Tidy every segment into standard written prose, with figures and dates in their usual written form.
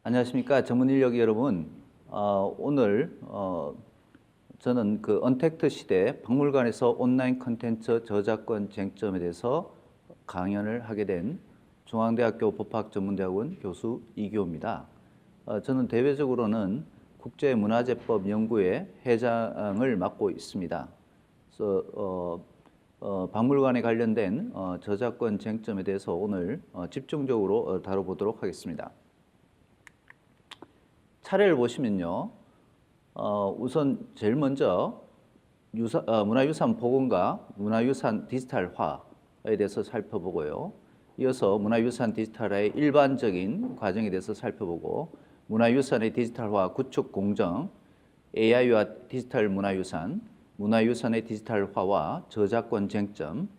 안녕하십니까. 전문인력 여러분. 오늘 저는 그 언택트 시대 박물관에서 온라인 콘텐츠 저작권 쟁점에 대해서 강연을 하게 된 중앙대학교 법학전문대학원 교수 이규호입니다. 저는 대외적으로는 국제문화재법 연구회 회장을 맡고 있습니다. 그래서 박물관에 관련된 저작권 쟁점에 대해서 오늘 집중적으로 다뤄보도록 하겠습니다. 차례를 보시면요, 우선 제일 먼저 문화유산 복원과 문화유산 디지털화에 대해서 살펴보고요. 이어서 문화유산 디지털화의 일반적인 과정에 대해서 살펴보고, 문화유산의 디지털화 구축 공정, AI와 디지털 문화유산, 문화유산의 디지털화와 저작권 쟁점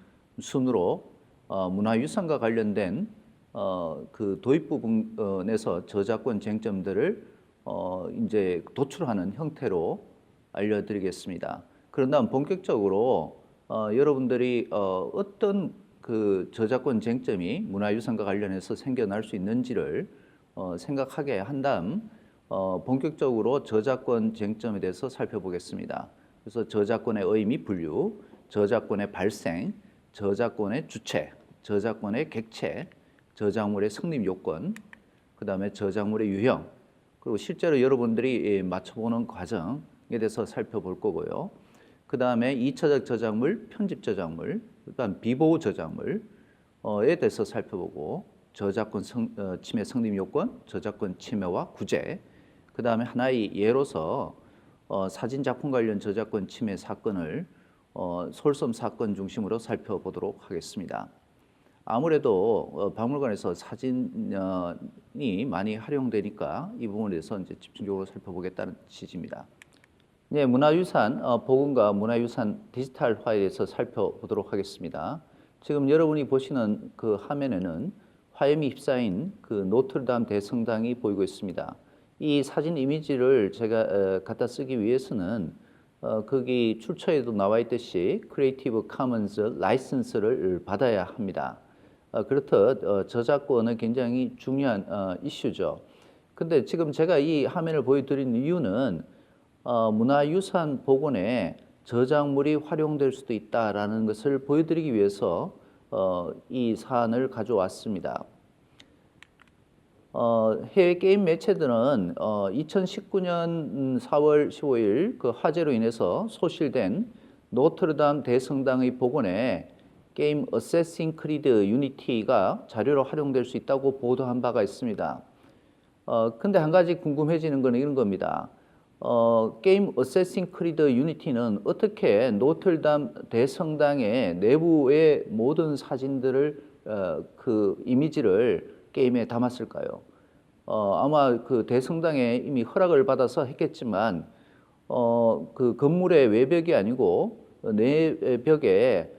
순으로 문화유산과 관련된 그 도입 부분에서 저작권 쟁점들을 이제 도출하는 형태로 알려드리겠습니다. 그런 다음 본격적으로 여러분들이 어떤 그 저작권 쟁점이 문화유산과 관련해서 생겨날 수 있는지를 생각하게 한 다음 본격적으로 저작권 쟁점에 대해서 살펴보겠습니다. 그래서 저작권의 의미 분류, 저작권의 발생, 저작권의 주체, 저작권의 객체, 저작물의 성립 요건, 그 다음에 저작물의 유형, 그리고 실제로 여러분들이 맞춰보는 과정에 대해서 살펴볼 거고요. 그 다음에 2차적 저작물, 편집 저작물, 그다음 비보호 저작물에 대해서 살펴보고, 저작권 침해 성립 요건, 저작권 침해와 구제, 그 다음에 하나의 예로서 사진 작품 관련 저작권 침해 사건을 솔섬 사건 중심으로 살펴보도록 하겠습니다. 아무래도 박물관에서 사진이 많이 활용되니까 이 부분에 대해서 이제 집중적으로 살펴보겠다는 취지입니다. 네, 문화유산 복원과 문화유산 디지털화에 대해서 살펴보도록 하겠습니다. 지금 여러분이 보시는 그 화면에는 화염이 휩싸인 그 노트르담 대성당이 보이고 있습니다. 이 사진 이미지를 제가 갖다 쓰기 위해서는 거기 출처에도 나와 있듯이 크리에이티브 커먼스 라이선스를 받아야 합니다. 그렇듯 저작권은 굉장히 중요한 이슈죠. 근데 지금 제가 이 화면을 보여드린 이유는 문화유산 복원에 저작물이 활용될 수도 있다라는 것을 보여드리기 위해서 이 사안을 가져왔습니다. 해외 게임 매체들은 2019년 4월 15일 그 화재로 인해서 소실된 노트르담 대성당의 복원에 게임 어세싱 크리드 유니티가 자료로 활용될 수 있다고 보도한 바가 있습니다. 근데 한 가지 궁금해지는 건 이런 겁니다. 게임 어세싱 크리드 유니티는 어떻게 노트르담 대성당의 내부의 모든 사진들을 그 이미지를 게임에 담았을까요? 아마 그 대성당에 이미 허락을 받아서 했겠지만 그 건물의 외벽이 아니고 내벽에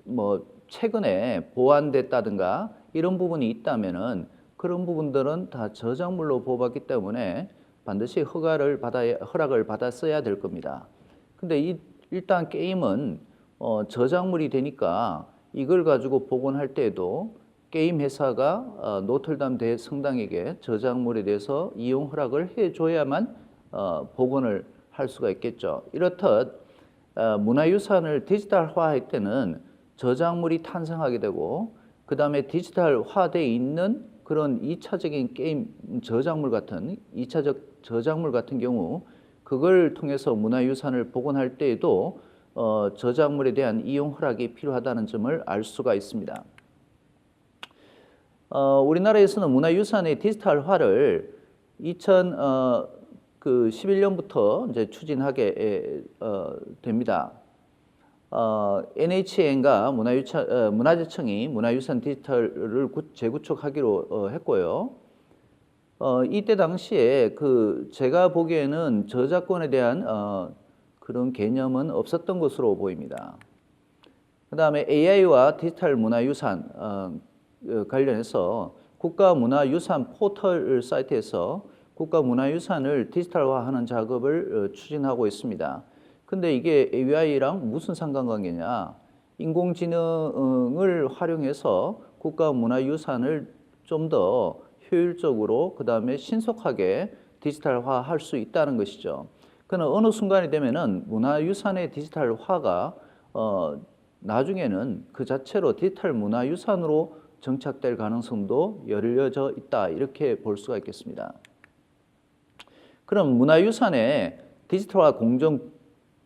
뭐 최근에 보완됐다든가 이런 부분이 있다면은 그런 부분들은 다 저작물로 뽑았기 때문에 반드시 허락을 받았어야 될 겁니다. 근데 일단 게임은 저작물이 되니까 이걸 가지고 복원할 때에도 게임 회사가 노틀담 대성당에게 저작물에 대해서 이용 허락을 해줘야만 복원을 할 수가 있겠죠. 이렇듯 문화유산을 디지털화할 때는 저작물이 탄생하게 되고, 그 다음에 디지털화되어 있는 그런 2차적인 게임 저작물 같은 2차적 저작물 같은 경우 그걸 통해서 문화유산을 복원할 때에도 저작물에 대한 이용 허락이 필요하다는 점을 알 수가 있습니다. 우리나라에서는 문화유산의 디지털화를 2011년부터 이제 추진하게 됩니다. NHN과 문화재청이 문화유산 디지털을 재구축하기로 했고요. 이때 당시에 제가 보기에는 저작권에 대한 그런 개념은 없었던 것으로 보입니다. 그 다음에 AI와 디지털 문화유산 관련해서 국가문화유산 포털 사이트에서 국가문화유산을 디지털화하는 작업을 추진하고 있습니다. 근데 이게 AI랑 무슨 상관관계냐? 인공지능을 활용해서 국가문화유산을 좀 더 효율적으로 그다음에 신속하게 디지털화할 수 있다는 것이죠. 그러나 어느 순간이 되면은 문화유산의 디지털화가 나중에는 그 자체로 디지털 문화유산으로 정착될 가능성도 열려져 있다 이렇게 볼 수가 있겠습니다. 그럼 문화유산의 디지털화 공정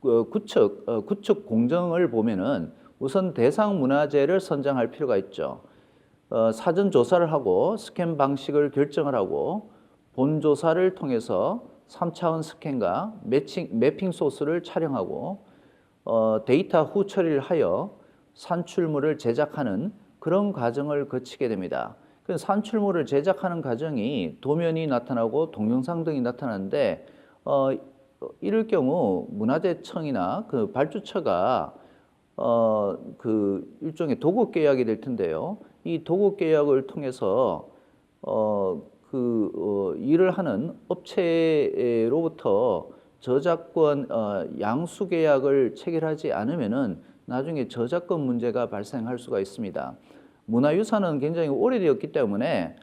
구축 공정을 보면은 우선 대상 문화재를 선정할 필요가 있죠. 사전 조사를 하고 스캔 방식을 결정을 하고 본 조사를 통해서 3차원 스캔과 매핑 소스를 촬영하고 데이터 후 처리를 하여 산출물을 제작하는 그런 과정을 거치게 됩니다. 그 산출물을 제작하는 과정이 도면이 나타나고 동영상 등이 나타나는데 이럴 경우 문화재청이나 그 발주처가 그 일종의 도급 계약이 될 텐데요. 이 도급 계약을 통해서 일을 하는 업체로부터 저작권 양수 계약을 체결하지 않으면은 나중에 저작권 문제가 발생할 수가 있습니다. 문화유산은 굉장히 오래되었기 때문에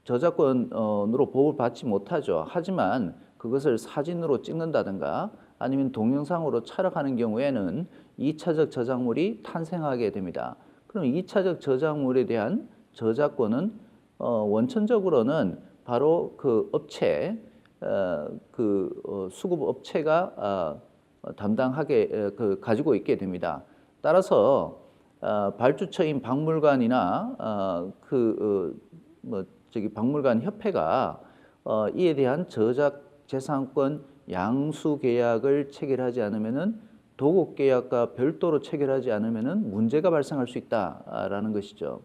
저작권으로 보호를 받지 못하죠. 하지만 그것을 사진으로 찍는다든가 아니면 동영상으로 촬영하는 경우에는 2차적 저작물이 탄생하게 됩니다. 그럼 2차적 저작물에 대한 저작권은 원천적으로는 바로 그 업체, 수급 업체가 담당하게 가지고 있게 됩니다. 따라서 발주처인 박물관이나 박물관 협회가 이에 대한 저작재산권 양수 계약을 체결하지 않으면은 도급 계약과 별도로 체결하지 않으면은 문제가 발생할 수 있다라는 것이죠.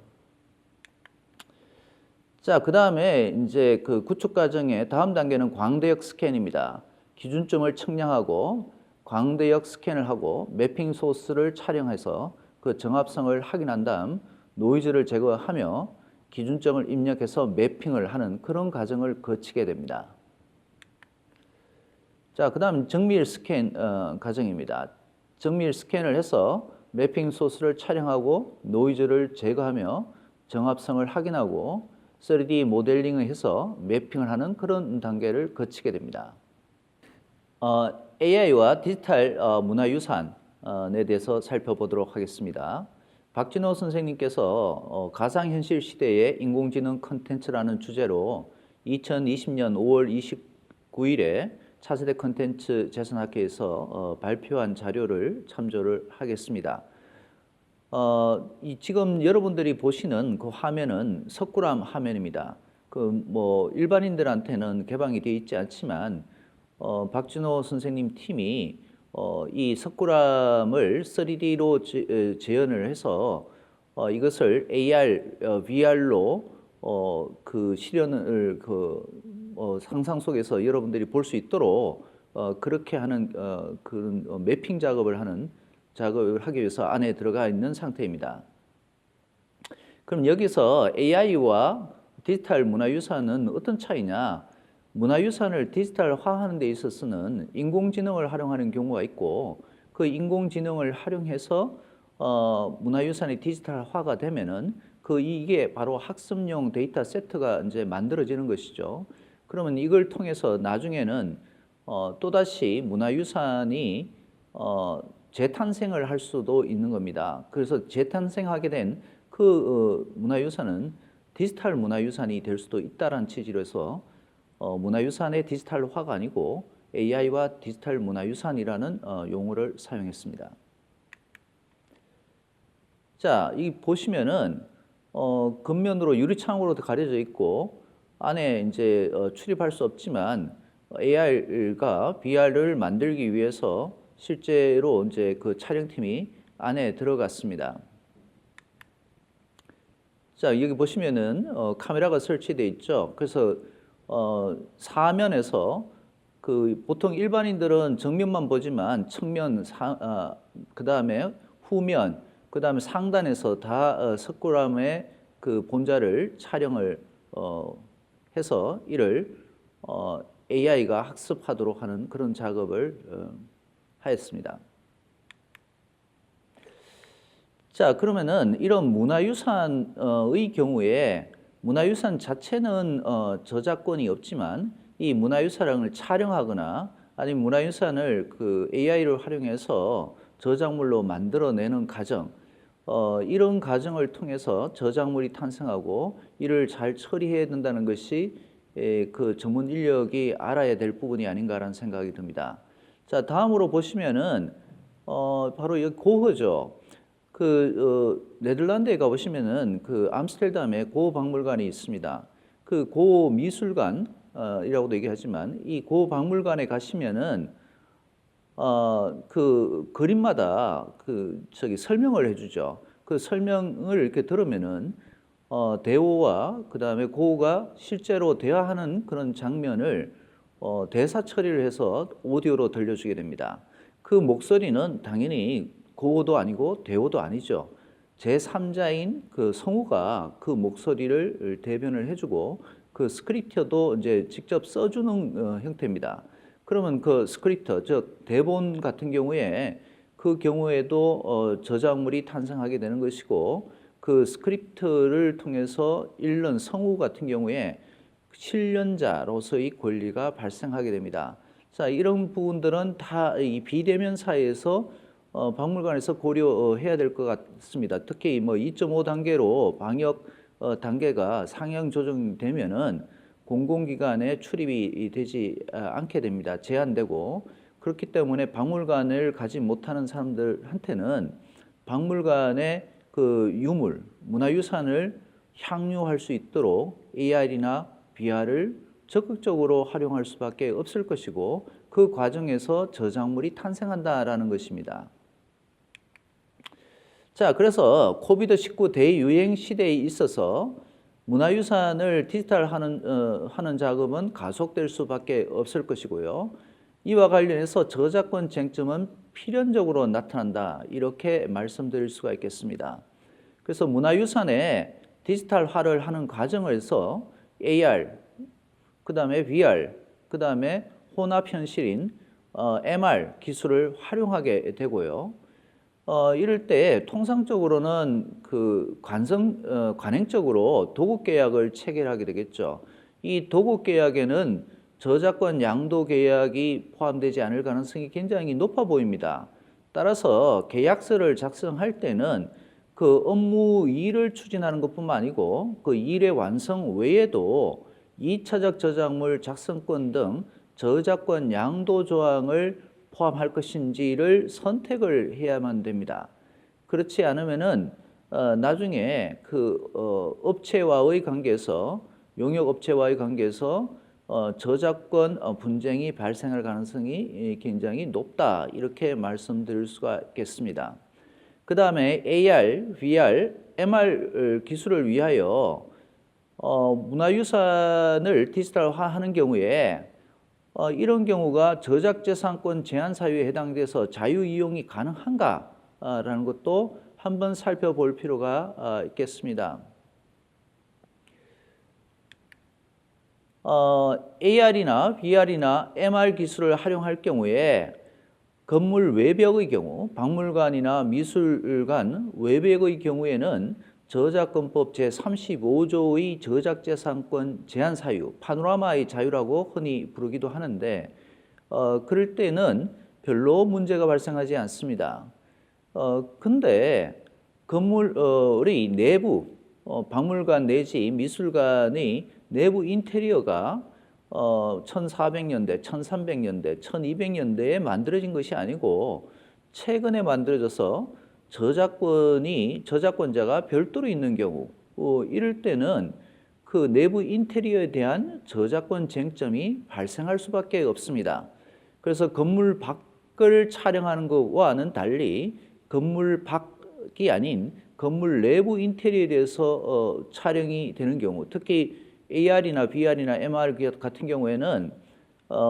자, 그 다음에 이제 그 구축 과정의 다음 단계는 광대역 스캔입니다. 기준점을 측량하고 광대역 스캔을 하고 매핑 소스를 촬영해서 그 정합성을 확인한 다음 노이즈를 제거하며 기준점을 입력해서 매핑을 하는 그런 과정을 거치게 됩니다. 자, 그 다음 정밀 스캔 과정입니다. 정밀 스캔을 해서 매핑 소스를 촬영하고 노이즈를 제거하며 정합성을 확인하고 3D 모델링을 해서 매핑을 하는 그런 단계를 거치게 됩니다. AI와 디지털 문화유산에 대해서 살펴보도록 하겠습니다. 박진호 선생님께서 가상현실 시대의 인공지능 콘텐츠라는 주제로 2020년 5월 29일에 차세대 콘텐츠 재산학회에서 발표한 자료를 참조를 하겠습니다. 지금 여러분들이 보시는 그 화면은 석굴암 화면입니다. 일반인들한테는 개방이 되어 있지 않지만 박진호 선생님 팀이 이 석굴암을 3D로 재현을 해서 이것을 AR, VR로 그 실현을 상상 속에서 여러분들이 볼 수 있도록 그렇게 하는 그런 매핑 작업을 하기 위해서 안에 들어가 있는 상태입니다. 그럼 여기서 AI와 디지털 문화유산은 어떤 차이냐? 문화유산을 디지털화하는 데 있어서는 인공지능을 활용하는 경우가 있고 그 인공지능을 활용해서 문화유산이 디지털화가 되면은 이게 바로 학습용 데이터 세트가 이제 만들어지는 것이죠. 그러면 이걸 통해서 나중에는 또다시 문화유산이 재탄생을 할 수도 있는 겁니다. 그래서 재탄생하게 된 문화유산은 디지털 문화유산이 될 수도 있다는 취지로 해서 문화유산의 디지털화가 아니고 AI와 디지털 문화유산이라는 용어를 사용했습니다. 자, 이 보시면은 겉면으로 유리창으로 가려져 있고 안에 이제 출입할 수 없지만 AR과 VR을 만들기 위해서 실제로 이제 그 촬영팀이 안에 들어갔습니다. 자, 여기 보시면은 카메라가 설치되어 있죠. 그래서 사면에서 보통 일반인들은 정면만 보지만 측면, 그 다음에 후면, 그 다음에 상단에서 다 석굴암의 그 본자를 촬영을 해서 이를 AI가 학습하도록 하는 그런 작업을 하였습니다. 자, 그러면은 이런 문화유산의 경우에 문화유산 자체는 저작권이 없지만 이 문화유산을 촬영하거나 아니면 문화유산을 그 AI를 활용해서 저작물로 만들어내는 과정, 이런 과정을 통해서 저작물이 탄생하고 이를 잘 처리해야 된다는 것이 그 전문 인력이 알아야 될 부분이 아닌가라는 생각이 듭니다. 자, 다음으로 보시면은 바로 여기 고흐죠. 네덜란드에 가보시면은 그 암스테르담에 고흐 박물관이 있습니다. 그 고흐 미술관 이라고도 얘기하지만 이 고흐 박물관에 가시면은 그 그림마다 설명을 해주죠. 그 설명을 이렇게 들으면은 대호와 그 다음에 고흐가 실제로 대화하는 그런 장면을 대사 처리를 해서 오디오로 들려주게 됩니다. 그 목소리는 당연히 고흐도 아니고 대호도 아니죠. 제3자인 그 성우가 그 목소리를 대변을 해주고 그 스크립터도 이제 직접 써주는 형태입니다. 그러면 그 스크립터, 즉 대본 같은 경우에 그 경우에도 저작물이 탄생하게 되는 것이고 그 스크립트를 통해서 읽는 성우 같은 경우에 실련자로서의 권리가 발생하게 됩니다. 자, 이런 부분들은 다 이 비대면 사회에서 박물관에서 고려해야 될 것 같습니다. 특히 뭐 2.5 단계로 방역 단계가 상향 조정되면은 공공기관에 출입이 되지 않게 됩니다. 제한되고 그렇기 때문에 박물관을 가지 못하는 사람들한테는 박물관의 그 유물, 문화유산을 향유할 수 있도록 AR이나 VR을 적극적으로 활용할 수밖에 없을 것이고 그 과정에서 저작물이 탄생한다라는 것입니다. 자, 그래서 코비드-19 대유행 시대에 있어서 문화유산을 디지털하는 작업은 가속될 수밖에 없을 것이고요. 이와 관련해서 저작권 쟁점은 필연적으로 나타난다, 이렇게 말씀드릴 수가 있겠습니다. 그래서 문화유산의 디지털화를 하는 과정에서 AR, 그 다음에 VR, 그 다음에 혼합현실인 MR 기술을 활용하게 되고요. 이럴 때 통상적으로는 그 관행적으로 도급 계약을 체결하게 되겠죠. 이 도급 계약에는 저작권 양도 계약이 포함되지 않을 가능성이 굉장히 높아 보입니다. 따라서 계약서를 작성할 때는 그 업무 일을 추진하는 것뿐만 아니고 그 일의 완성 외에도 2차적 저작물 작성권 등 저작권 양도 조항을 포함할 것인지를 선택을 해야만 됩니다. 그렇지 않으면은 나중에 그 업체와의 관계에서 용역 업체와의 관계에서 저작권 분쟁이 발생할 가능성이 굉장히 높다, 이렇게 말씀드릴 수가 있겠습니다. 그 다음에 AR, VR, MR 기술을 위하여 문화유산을 디지털화하는 경우에 이런 경우가 저작재산권 제한 사유에 해당돼서 자유이용이 가능한가라는 것도 한번 살펴볼 필요가 있겠습니다. AR이나 VR이나 MR 기술을 활용할 경우에 건물 외벽의 경우, 박물관이나 미술관 외벽의 경우에는 저작권법 제35조의 저작재산권 제한 사유, 파노라마의 자유라고 흔히 부르기도 하는데 그럴 때는 별로 문제가 발생하지 않습니다. 근데 건물의 내부, 박물관 내지 미술관의 내부 인테리어가 1400년대, 1300년대, 1200년대에 만들어진 것이 아니고 최근에 만들어져서 저작권자가 별도로 있는 경우, 이럴 때는 그 내부 인테리어에 대한 저작권 쟁점이 발생할 수밖에 없습니다. 그래서 건물 밖을 촬영하는 것과는 달리 건물 밖이 아닌 건물 내부 인테리어에 대해서 촬영이 되는 경우, 특히 AR이나 VR이나 MR 같은 경우에는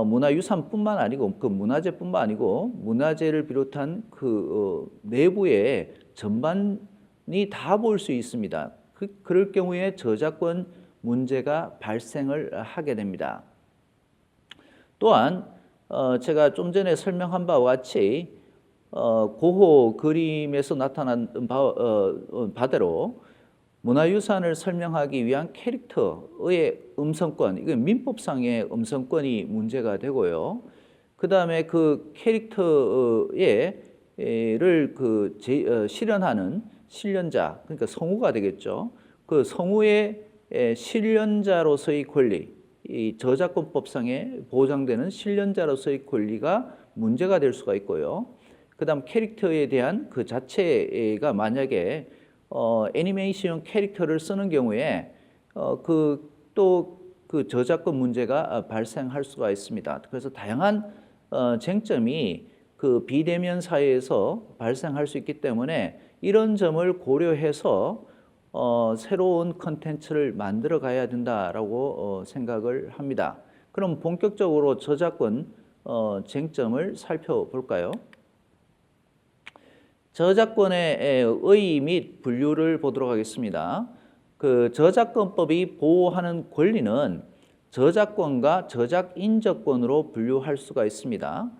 문화유산뿐만 아니고 그 문화재뿐만 아니고 문화재를 비롯한 그 내부의 전반이 다 볼 수 있습니다. 그럴 경우에 저작권 문제가 발생을 하게 됩니다. 또한 제가 좀 전에 설명한 바와 같이 고호 그림에서 나타난 바대로 문화유산을 설명하기 위한 캐릭터의 음성권, 이건 민법상의 음성권이 문제가 되고요. 그 다음에 그 캐릭터를 실현하는 실현자, 그러니까 성우가 되겠죠. 그 성우의 실현자로서의 권리, 이 저작권법상에 보장되는 실현자로서의 권리가 문제가 될 수가 있고요. 그 다음 캐릭터에 대한 그 자체가 만약에 애니메이션 캐릭터를 쓰는 경우에 그 저작권 문제가 발생할 수가 있습니다. 그래서 다양한 쟁점이 그 비대면 사회에서 발생할 수 있기 때문에 이런 점을 고려해서 새로운 컨텐츠를 만들어 가야 된다라고 생각을 합니다. 그럼 본격적으로 저작권 쟁점을 살펴볼까요? 저작권의 의 및 분류를 보도록 하겠습니다. 그 저작권법이 보호하는 권리는 저작권과 저작인저권으로 분류할 수가 있습니다.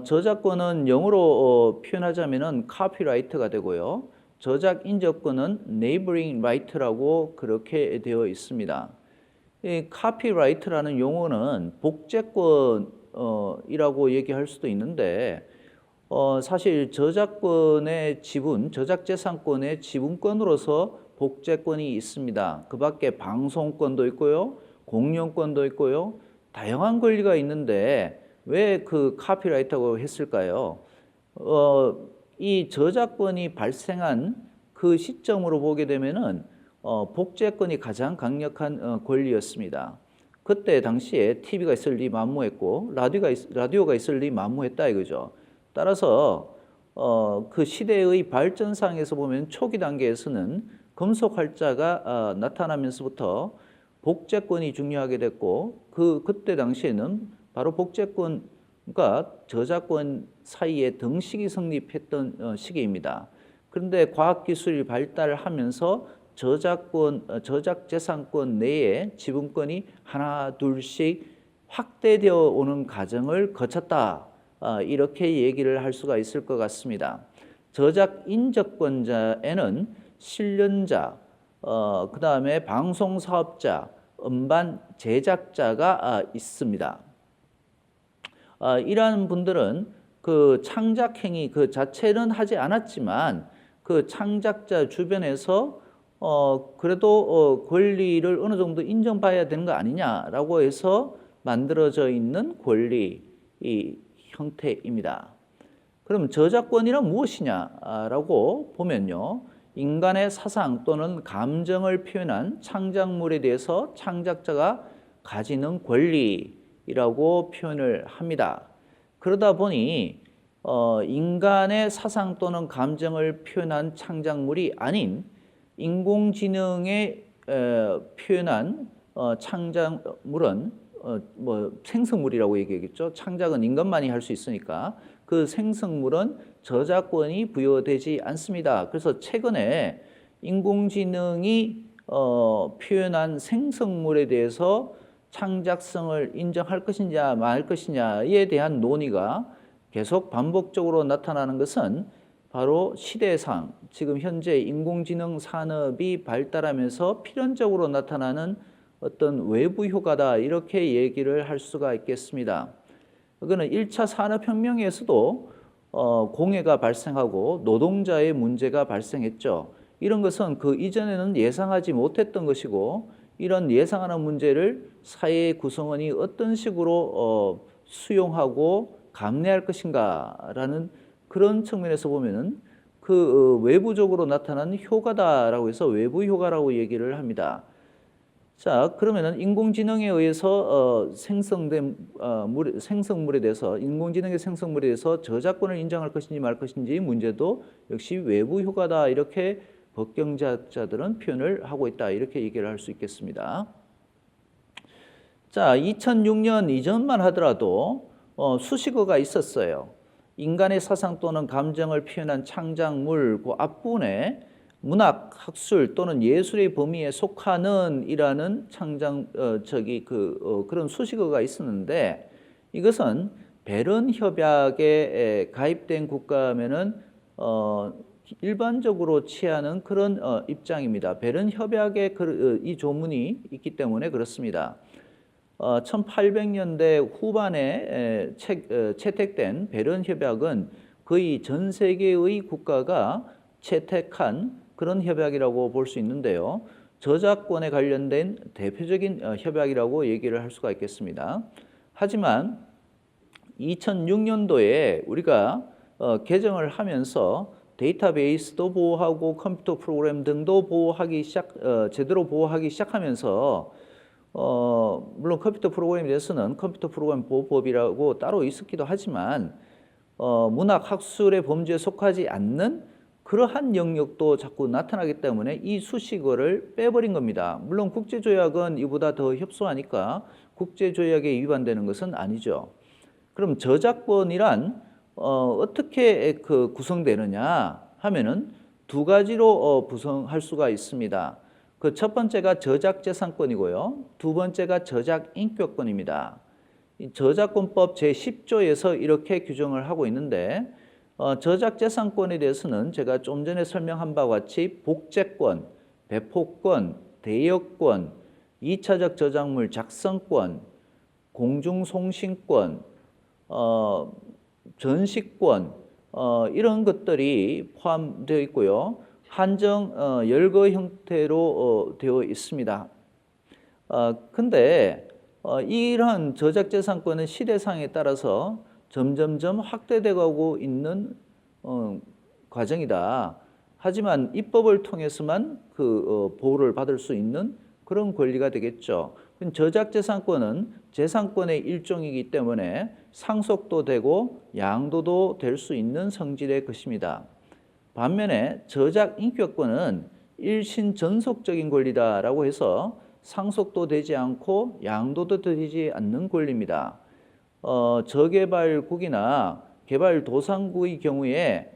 저작권은 영어로 표현하자면은 카피라이트가 되고요. 저작인저권은 네이버링 라이트라고 그렇게 되어 있습니다. 이 카피라이트라는 용어는 복제권이라고 얘기할 수도 있는데 사실 저작권의 지분, 저작재산권의 지분권으로서 복제권이 있습니다. 그 밖에 방송권도 있고요, 공연권도 있고요, 다양한 권리가 있는데 왜 그 카피라이트라고 했을까요? 이 저작권이 발생한 그 시점으로 보게 되면은 복제권이 가장 강력한 권리였습니다. 그때 당시에 TV가 있을 리 만무했고 라디오가 있을 리 만무했다 이거죠. 따라서 그 시대의 발전상에서 보면 초기 단계에서는 금속 활자가 나타나면서부터 복제권이 중요하게 됐고 그때 당시에는 바로 복제권과 저작권 사이에 등식이 성립했던 시기입니다. 그런데 과학기술이 발달하면서 저작재산권 내에 지분권이 하나 둘씩 확대되어 오는 과정을 거쳤다. 이렇게 얘기를 할 수가 있을 것 같습니다. 저작인저권자에는 실현자, 그 다음에 방송사업자, 음반 제작자가 있습니다. 이러한 분들은 그 창작행위 그 자체는 하지 않았지만 그 창작자 주변에서 그래도 권리를 어느 정도 인정받아야 되는 거 아니냐라고 해서 만들어져 있는 권리 형태입니다. 그럼 저작권이란 무엇이냐라고 보면요. 인간의 사상 또는 감정을 표현한 창작물에 대해서 창작자가 가지는 권리라고 표현을 합니다. 그러다 보니 인간의 사상 또는 감정을 표현한 창작물이 아닌 인공지능에 표현한 창작물은 생성물이라고 얘기하겠죠. 창작은 인간만이 할 수 있으니까 그 생성물은 저작권이 부여되지 않습니다. 그래서 최근에 인공지능이 표현한 생성물에 대해서 창작성을 인정할 것이냐 말 것이냐에 대한 논의가 계속 반복적으로 나타나는 것은 바로 시대상, 지금 현재 인공지능 산업이 발달하면서 필연적으로 나타나는 어떤 외부 효과다 이렇게 얘기를 할 수가 있겠습니다. 그거는 1차 산업혁명에서도 공해가 발생하고 노동자의 문제가 발생했죠. 이런 것은 그 이전에는 예상하지 못했던 것이고 이런 예상하는 문제를 사회의 구성원이 어떤 식으로 수용하고 감내할 것인가라는 그런 측면에서 보면은 그 외부적으로 나타나는 효과다라고 해서 외부 효과라고 얘기를 합니다. 자, 그러면은 인공지능에 의해서 생성된 생성물에 대해서 인공지능의 생성물에 대해서 저작권을 인정할 것인지 말 것인지 문제도 역시 외부 효과다 이렇게 법경제학자들은 표현을 하고 있다 이렇게 얘기를 할 수 있겠습니다. 자, 2006년 이전만 하더라도 수식어가 있었어요. 인간의 사상 또는 감정을 표현한 창작물 그 앞부분에 문학, 학술 또는 예술의 범위에 속하는 이라는 그런 수식어가 있었는데 이것은 베른 협약에 가입된 국가면은 일반적으로 취하는 그런 입장입니다. 베른 협약에 이 조문이 있기 때문에 그렇습니다. 1800년대 후반에 채택된 베른 협약은 거의 전 세계의 국가가 채택한 그런 협약이라고 볼 수 있는데요. 저작권에 관련된 대표적인 협약이라고 얘기를 할 수가 있겠습니다. 하지만 2006년도에 우리가 개정을 하면서 데이터베이스도 보호하고 컴퓨터 프로그램 등도 제대로 보호하기 시작하면서 물론 컴퓨터 프로그램에 대해서는 컴퓨터 프로그램 보호법이라고 따로 있었기도 하지만 문학 학술의 범주에 속하지 않는 그러한 영역도 자꾸 나타나기 때문에 이 수식어를 빼버린 겁니다. 물론 국제조약은 이보다 더 협소하니까 국제조약에 위반되는 것은 아니죠. 그럼 저작권이란 어떻게 구성되느냐 하면은 두 가지로 구성할 수가 있습니다. 그 첫 번째가 저작재산권이고요. 두 번째가 저작인격권입니다. 이 저작권법 제10조에서 이렇게 규정을 하고 있는데 저작재산권에 대해서는 제가 좀 전에 설명한 바와 같이 복제권, 배포권, 대여권, 2차적 저작물 작성권, 공중송신권, 전시권 이런 것들이 포함되어 있고요. 한정 열거 형태로 되어 있습니다. 근데 이러한 저작재산권은 시대상에 따라서 점점점 확대되고 있는 과정이다. 하지만 입법을 통해서만 보호를 받을 수 있는 그런 권리가 되겠죠. 저작재산권은 재산권의 일종이기 때문에 상속도 되고 양도도 될 수 있는 성질의 것입니다. 반면에 저작인격권은 일신전속적인 권리다라고 해서 상속도 되지 않고 양도도 되지 않는 권리입니다. 저개발국이나 개발도상국의 경우에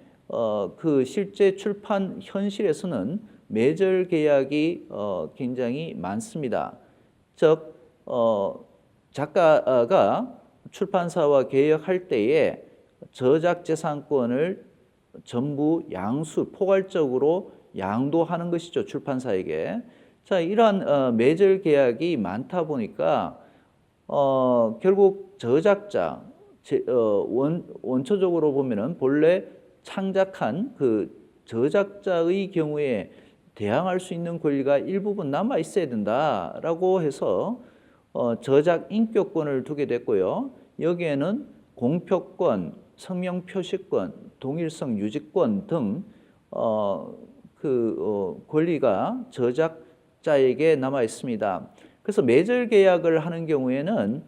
실제 출판 현실에서는 매절 계약이 굉장히 많습니다. 즉 작가가 출판사와 계약할 때에 저작재산권을 전부 포괄적으로 양도하는 것이죠. 출판사에게. 자, 이러한 매절 계약이 많다 보니까 결국 저작자, 원초적으로 보면은 본래 창작한 그 저작자의 경우에 대항할 수 있는 권리가 일부분 남아 있어야 된다라고 해서 저작인격권을 두게 됐고요. 여기에는 공표권, 성명표시권, 동일성 유지권 등 권리가 저작자에게 남아 있습니다. 그래서 매절 계약을 하는 경우에는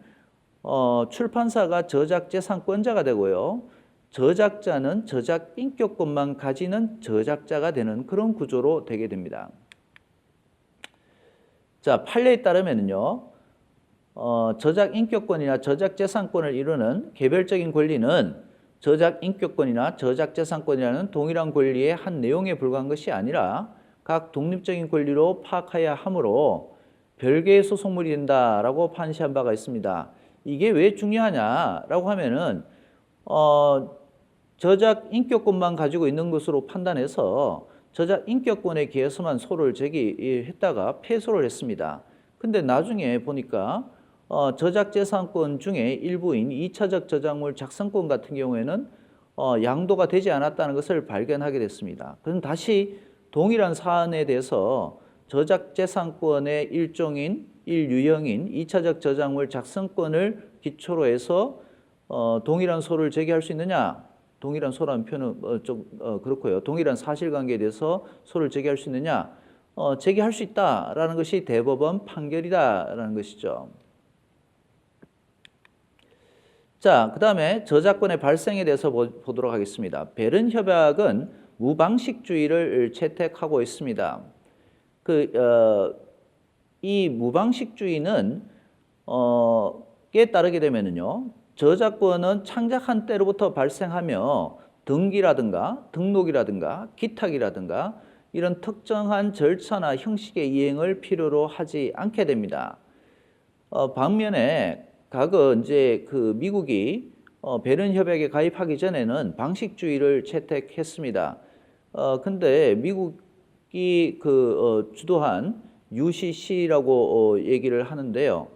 출판사가 저작재산권자가 되고요. 저작자는 저작인격권만 가지는 저작자가 되는 그런 구조로 되게 됩니다. 자, 판례에 따르면요. 저작인격권이나 저작재산권을 이루는 개별적인 권리는 저작인격권이나 저작재산권이라는 동일한 권리의 한 내용에 불과한 것이 아니라 각 독립적인 권리로 파악해야 하므로 별개의 소송물이 된다라고 판시한 바가 있습니다. 이게 왜 중요하냐라고 하면은 저작인격권만 가지고 있는 것으로 판단해서 저작인격권에 기해서만 소를 제기했다가 패소를 했습니다. 근데 나중에 보니까 저작재산권 중에 일부인 2차적 저작물 작성권 같은 경우에는 양도가 되지 않았다는 것을 발견하게 됐습니다. 그럼 다시 동일한 사안에 대해서 저작재산권의 일종인 일유형인 2차적 저작물 작성권을 기초로 해서 동일한 소를 제기할 수 있느냐? 동일한 소라는 표현은 그렇고요. 동일한 사실관계에 대해서 소를 제기할 수 있느냐? 제기할 수 있다라는 것이 대법원 판결이다라는 것이죠. 자, 그 다음에 저작권의 발생에 대해서 보도록 하겠습니다. 베른 협약은 무방식주의를 채택하고 있습니다. 이 무방식주의는 에 따르게 되면은요, 저작권은 창작한 때로부터 발생하며 등기라든가 등록이라든가 기탁이라든가 이런 특정한 절차나 형식의 이행을 필요로 하지 않게 됩니다. 반면에 이제 미국이 베른 협약에 가입하기 전에는 방식주의를 채택했습니다. 근데 미국이 주도한 UCC라고 얘기를 하는데요.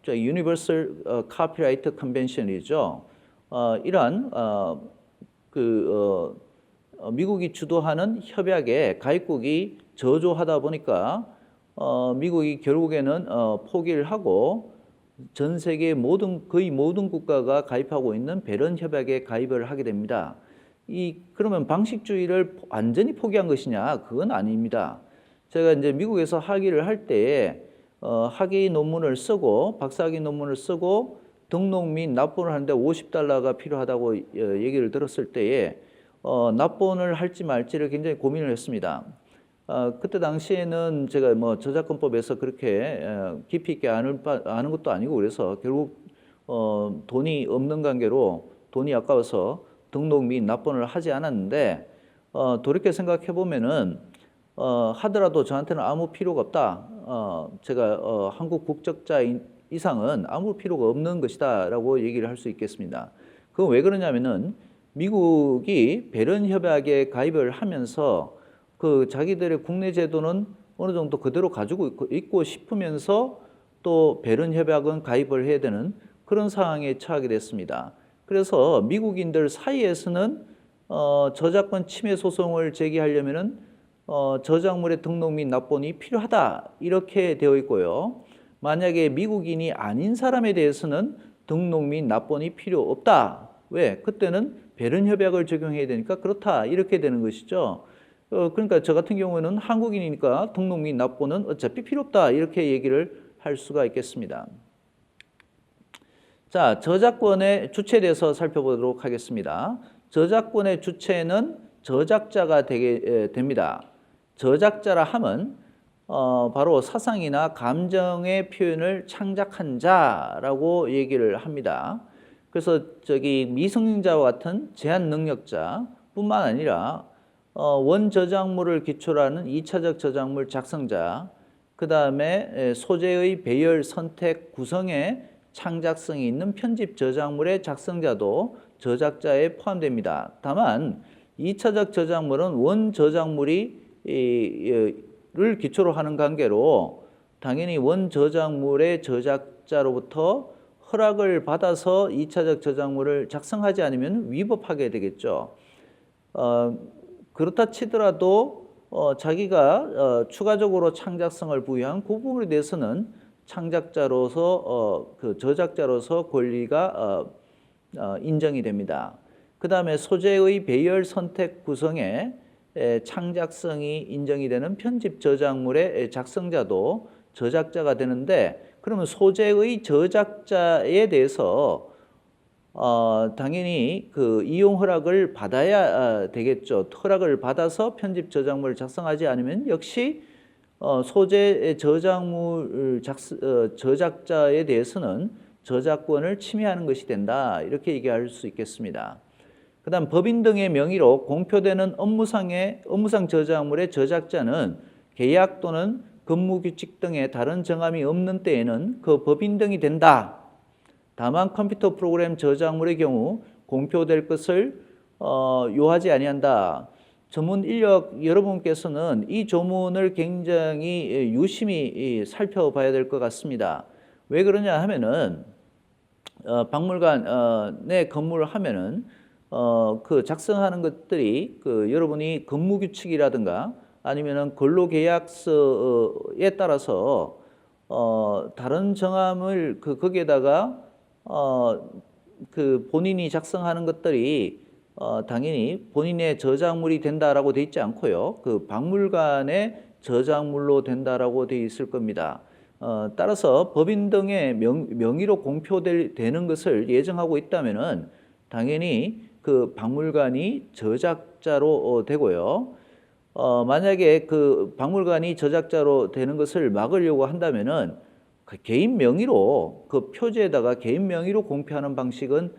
Universal Copyright Convention이죠. 이러한 미국이 주도하는 협약에 가입국이 저조하다 보니까 미국이 결국에는 포기를 하고 전 세계 거의 모든 국가가 가입하고 있는 베른 협약에 가입을 하게 됩니다. 그러면 방식주의를 완전히 포기한 것이냐? 그건 아닙니다. 제가 이제 미국에서 학위를 할 때에 학위 논문을 쓰고 박사학위 논문을 쓰고 등록 및 납본을 하는데 $50가 필요하다고 얘기를 들었을 때에 납본을 할지 말지를 굉장히 고민을 했습니다. 그때 당시에는 제가 뭐 저작권법에서 그렇게 깊이 있게 아는 것도 아니고 그래서 결국 돈이 없는 관계로 돈이 아까워서 등록 및 납본을 하지 않았는데 돌이켜 생각해 보면은 하더라도 저한테는 아무 필요가 없다. 제가 한국 국적자 이상은 아무 필요가 없는 것이다라고 얘기를 할 수 있겠습니다. 그건 왜 그러냐면은 미국이 베른 협약에 가입을 하면서 자기들의 국내 제도는 어느 정도 그대로 가지고 있고 싶으면서 또 베른 협약은 가입을 해야 되는 그런 상황에 처하게 됐습니다. 그래서 미국인들 사이에서는 저작권 침해 소송을 제기하려면은 저작물의 등록 및 납본이 필요하다 이렇게 되어 있고요. 만약에 미국인이 아닌 사람에 대해서는 등록 및 납본이 필요 없다. 왜? 그때는 베른 협약을 적용해야 되니까 그렇다 이렇게 되는 것이죠. 그러니까 저 같은 경우는 한국인이니까 등록 및 납본은 어차피 필요 없다 이렇게 얘기를 할 수가 있겠습니다. 자, 저작권의 주체에 대해서 살펴보도록 하겠습니다. 저작권의 주체는 저작자가 되게 됩니다. 저작자라 함은 바로 사상이나 감정의 표현을 창작한 자라고 얘기를 합니다. 그래서 미성년자와 같은 제한 능력자뿐만 아니라 원저작물을 기초로 하는 2차적 저작물 작성자, 그 다음에 소재의 배열, 선택, 구성에 창작성이 있는 편집 저작물의 작성자도 저작자에 포함됩니다. 다만 2차적 저작물은 원저작물을 기초로 하는 관계로 당연히 원저작물의 저작자로부터 허락을 받아서 2차적 저작물을 작성하지 않으면 위법하게 되겠죠. 그렇다 치더라도 자기가 추가적으로 창작성을 부여한 그 부분에 대해서는 창작자로서 저작자로서 권리가 인정이 됩니다. 그 다음에 소재의 배열, 선택, 구성에 창작성이 인정이 되는 편집 저작물의 작성자도 저작자가 되는데 그러면 소재의 저작자에 대해서 당연히 이용 허락을 받아야 되겠죠. 허락을 받아서 편집 저작물을 작성하지 않으면 역시 소재 저작물 저작자에 대해서는 저작권을 침해하는 것이 된다. 이렇게 얘기할 수 있겠습니다. 그 다음 법인 등의 명의로 공표되는 업무상 저작물의 저작자는 계약 또는 근무규칙 등의 다른 정함이 없는 때에는 그 법인 등이 된다. 다만 컴퓨터 프로그램 저작물의 경우 공표될 것을 요하지 아니한다. 전문 인력 여러분께서는 이 조문을 굉장히 유심히 살펴봐야 될 것 같습니다. 왜 그러냐 하면은 박물관에 근무를 하면은 작성하는 것들이 여러분이 근무규칙이라든가 아니면은 근로계약서에 따라서 다른 정함을 거기에다가 본인이 작성하는 것들이 당연히 본인의 저작물이 된다라고 돼 있지 않고요. 박물관의 저작물로 된다라고 돼 있을 겁니다. 따라서 법인 등의 명의로 공표되는 것을 예정하고 있다면은 당연히 박물관이 저작자로 되고요. 만약에 박물관이 저작자로 되는 것을 막으려고 한다면은 개인 명의로 표지에다가 개인 명의로 공표하는 방식은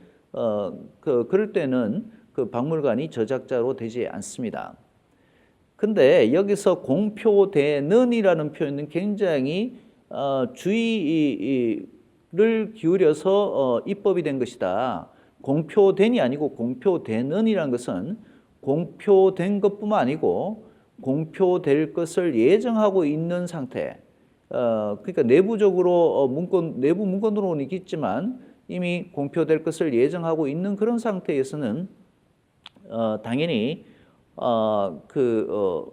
그럴 때는 박물관이 저작자로 되지 않습니다. 근데 여기서 공표되는이라는 표현은 굉장히 주의를 기울여서 입법이 된 것이다. 공표된이 아니고 공표되는이라는 것은 공표된 것뿐만 아니고 공표될 것을 예정하고 있는 상태. 그러니까 내부적으로 내부 문건으로는 있겠지만 이미 공표될 것을 예정하고 있는 그런 상태에서는 당연히 그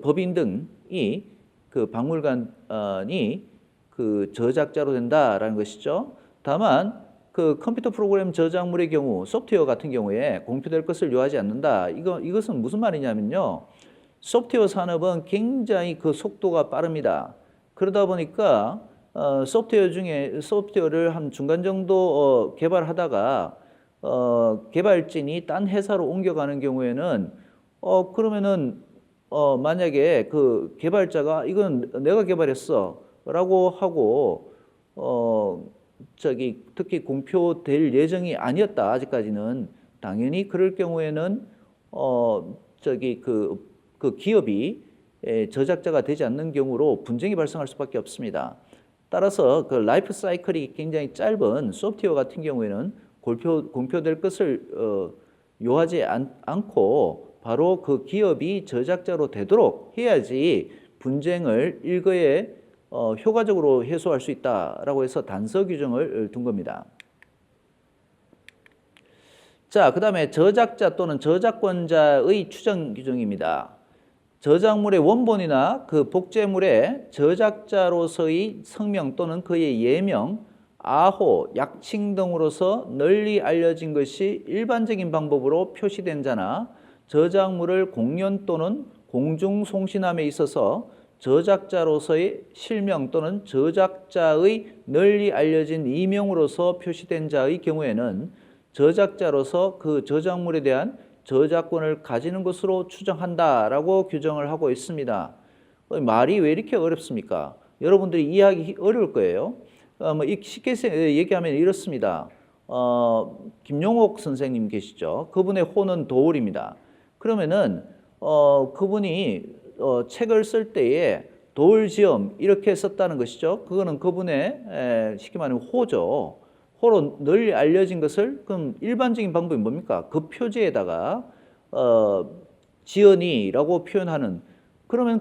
법인 등이 그 박물관이 그 저작자로 된다라는 것이죠. 다만 그 컴퓨터 프로그램 저작물의 경우, 소프트웨어 같은 경우에 공표될 것을 요하지 않는다. 이것은 무슨 말이냐면요. 소프트웨어 산업은 굉장히 그 속도가 빠릅니다. 그러다 보니까 소프트웨어를 한 중간 정도 개발하다가 개발진이 딴 회사로 옮겨가는 경우에는 그러면은 만약에 그 개발자가 이건 내가 개발했어라고 하고 특히 공표될 예정이 아니었다 아직까지는 당연히 그럴 경우에는 그 기업이 저작자가 되지 않는 경우로 분쟁이 발생할 수밖에 없습니다. 따라서 그 라이프 사이클이 굉장히 짧은 소프트웨어 같은 경우에는 공표될 것을 요하지 않고 바로 그 기업이 저작자로 되도록 해야지 분쟁을 일거에 효과적으로 해소할 수 있다라고 해서 단서 규정을 둔 겁니다. 자, 그 다음에 저작자 또는 저작권자의 추정 규정입니다. 저작물의 원본이나 그 복제물의 저작자로서의 성명 또는 그의 예명, 아호, 약칭 등으로서 널리 알려진 것이 일반적인 방법으로 표시된 자나 저작물을 공연 또는 공중송신함에 있어서 저작자로서의 실명 또는 저작자의 널리 알려진 이명으로서 표시된 자의 경우에는 저작자로서 그 저작물에 대한 저작권을 가지는 것으로 추정한다라고 규정을 하고 있습니다. 말이 왜 이렇게 어렵습니까? 여러분들이 이해하기 어려울 거예요. 쉽게 얘기하면 이렇습니다. 김용옥 선생님 계시죠? 그분의 호는 도울입니다. 그러면은 그분이 책을 쓸 때에 도울지엄 이렇게 썼다는 것이죠. 그거는 그분의 쉽게 말하면 호죠. 호로 널리 알려진 것을 그럼 일반적인 방법이 뭡니까? 그 표지에다가 지연이라고 표현하는 그러면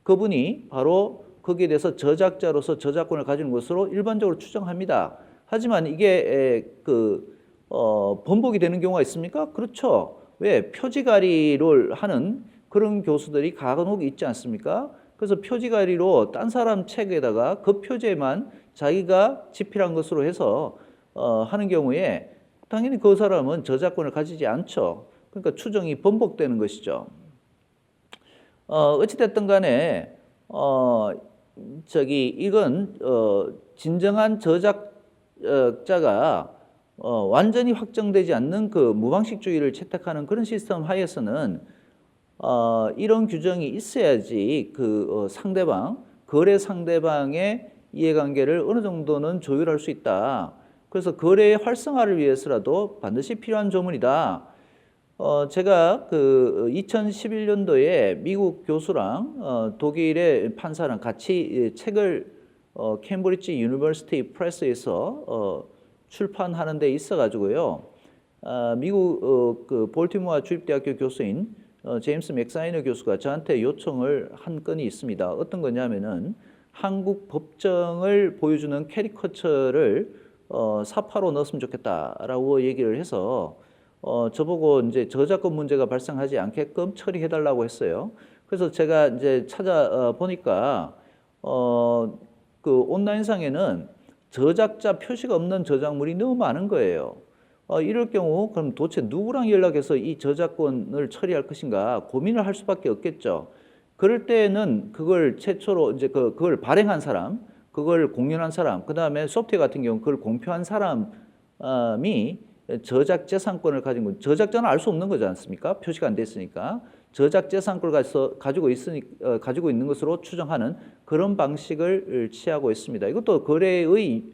그분이 바로 거기에 대해서 저작자로서 저작권을 가지는 것으로 일반적으로 추정합니다. 하지만 이게 번복이 되는 경우가 있습니까? 그렇죠. 왜? 표지가리를 하는 그런 교수들이 간혹 있지 않습니까? 그래서 표지가리로 딴 사람 책에다가 그 표지에만 자기가 집필한 것으로 해서 하는 경우에 당연히 그 사람은 저작권을 가지지 않죠. 그러니까 추정이 번복되는 것이죠. 어찌됐든 간에 이건 진정한 저작자가 완전히 확정되지 않는 그 무방식주의를 채택하는 그런 시스템 하에서는 이런 규정이 있어야지 그 거래 상대방의 이해관계를 어느 정도는 조율할 수 있다. 그래서 거래의 활성화를 위해서라도 반드시 필요한 조문이다. 제가 그 2011년도에 미국 교수랑 독일의 판사랑 같이 책을 캠브리지 유니버시티 프레스에서 출판하는 데 있어가지고요. 미국 그 볼티모어 주립대학교 교수인 제임스 맥사이너 교수가 저한테 요청을 한 건이 있습니다. 어떤 거냐면은 한국 법정을 보여주는 캐리커처를 사파로 넣었으면 좋겠다라고 얘기를 해서 저보고 이제 저작권 문제가 발생하지 않게끔 처리해달라고 했어요. 그래서 제가 이제 찾아보니까 그 온라인상에는 저작자 표시가 없는 저작물이 너무 많은 거예요. 이럴 경우 그럼 도대체 누구랑 연락해서 이 저작권을 처리할 것인가 고민을 할 수밖에 없겠죠. 그럴 때는 그걸 최초로 이제 그걸 발행한 사람, 그걸 공연한 사람, 그 다음에 소프트웨어 같은 경우 그걸 공표한 사람이 저작재산권을 가진 건 저작자는 알 수 없는 거지 않습니까? 표시가 안 됐으니까 저작재산권을 가지고 있는 것으로 추정하는 그런 방식을 취하고 있습니다. 이것도 거래의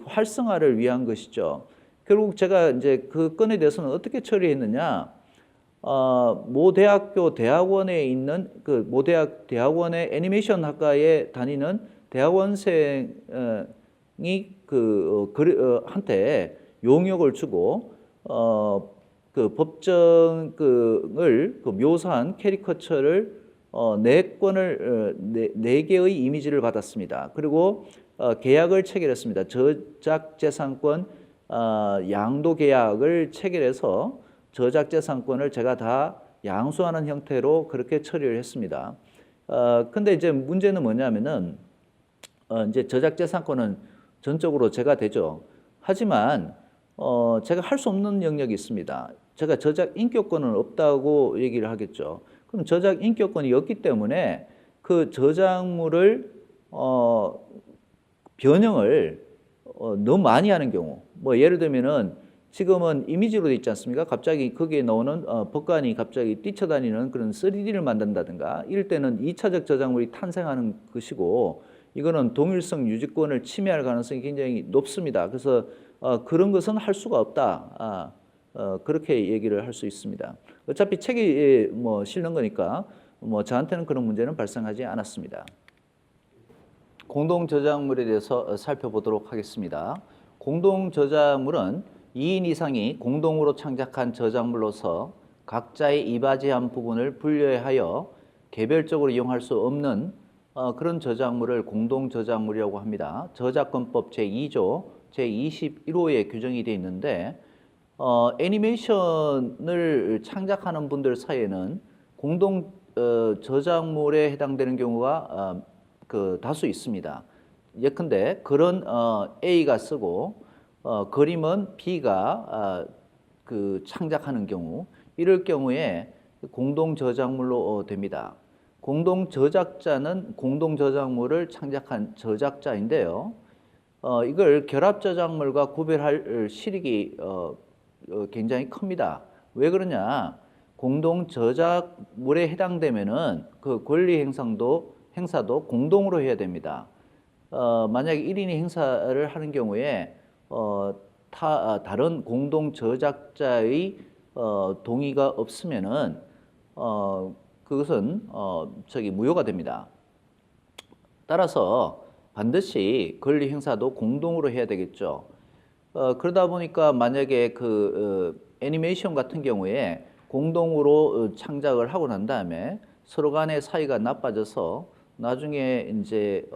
활성화를 위한 것이죠. 결국 제가 이제 그 건에 대해서는 어떻게 처리했느냐? 모 대학교 대학원에 있는 그 모 대학원의 애니메이션 학과에 다니는 대학원생이 한테 용역을 주고 그 법정을 그 묘사한 캐리커처를 네 개의 이미지를 받았습니다. 그리고 계약을 체결했습니다. 저작재산권 양도 계약을 체결해서 저작재산권을 제가 다 양수하는 형태로 그렇게 처리를 했습니다. 근데 이제 문제는 뭐냐면은 이제 저작재산권은 전적으로 제가 되죠. 하지만 제가 할 수 없는 영역이 있습니다. 제가 저작 인격권은 없다고 얘기를 하겠죠. 그럼 저작 인격권이 없기 때문에 그 저작물을 변형을 너무 많이 하는 경우, 뭐 예를 들면은 지금은 이미지로 돼 있지 않습니까? 갑자기 거기에 나오는 법관이 갑자기 뛰쳐다니는 그런 3D를 만든다든가 이럴 때는 2차적 저작물이 탄생하는 것이고 이거는 동일성 유지권을 침해할 가능성이 굉장히 높습니다. 그래서 그런 것은 할 수가 없다. 그렇게 얘기를 할 수 있습니다. 어차피 책이 뭐 실는 거니까 뭐 저한테는 그런 문제는 발생하지 않았습니다. 공동 저작물에 대해서 살펴보도록 하겠습니다. 공동 저작물은 2인 이상이 공동으로 창작한 저작물로서 각자의 이바지한 부분을 분류하여 개별적으로 이용할 수 없는 그런 저작물을 공동 저작물이라고 합니다. 저작권법 제2조 제21호에 규정이 되어 있는데 애니메이션을 창작하는 분들 사이에는 공동 저작물에 해당되는 경우가 다수 있습니다. 예컨대 그런 A가 쓰고 그림은 B가 창작하는 경우 이럴 경우에 공동 저작물로 됩니다. 공동 저작자는 공동 저작물을 창작한 저작자인데요. 이걸 결합 저작물과 구별할 실익이 굉장히 큽니다. 왜 그러냐? 공동 저작물에 해당되면은 그 권리 행사도 공동으로 해야 됩니다. 만약에 1인이 행사를 하는 경우에 다른 공동 저작자의 동의가 없으면은 그것은 무효가 됩니다. 따라서 반드시 권리 행사도 공동으로 해야 되겠죠. 그러다 보니까 만약에 애니메이션 같은 경우에 공동으로 창작을 하고 난 다음에 서로 간의 사이가 나빠져서 나중에 이제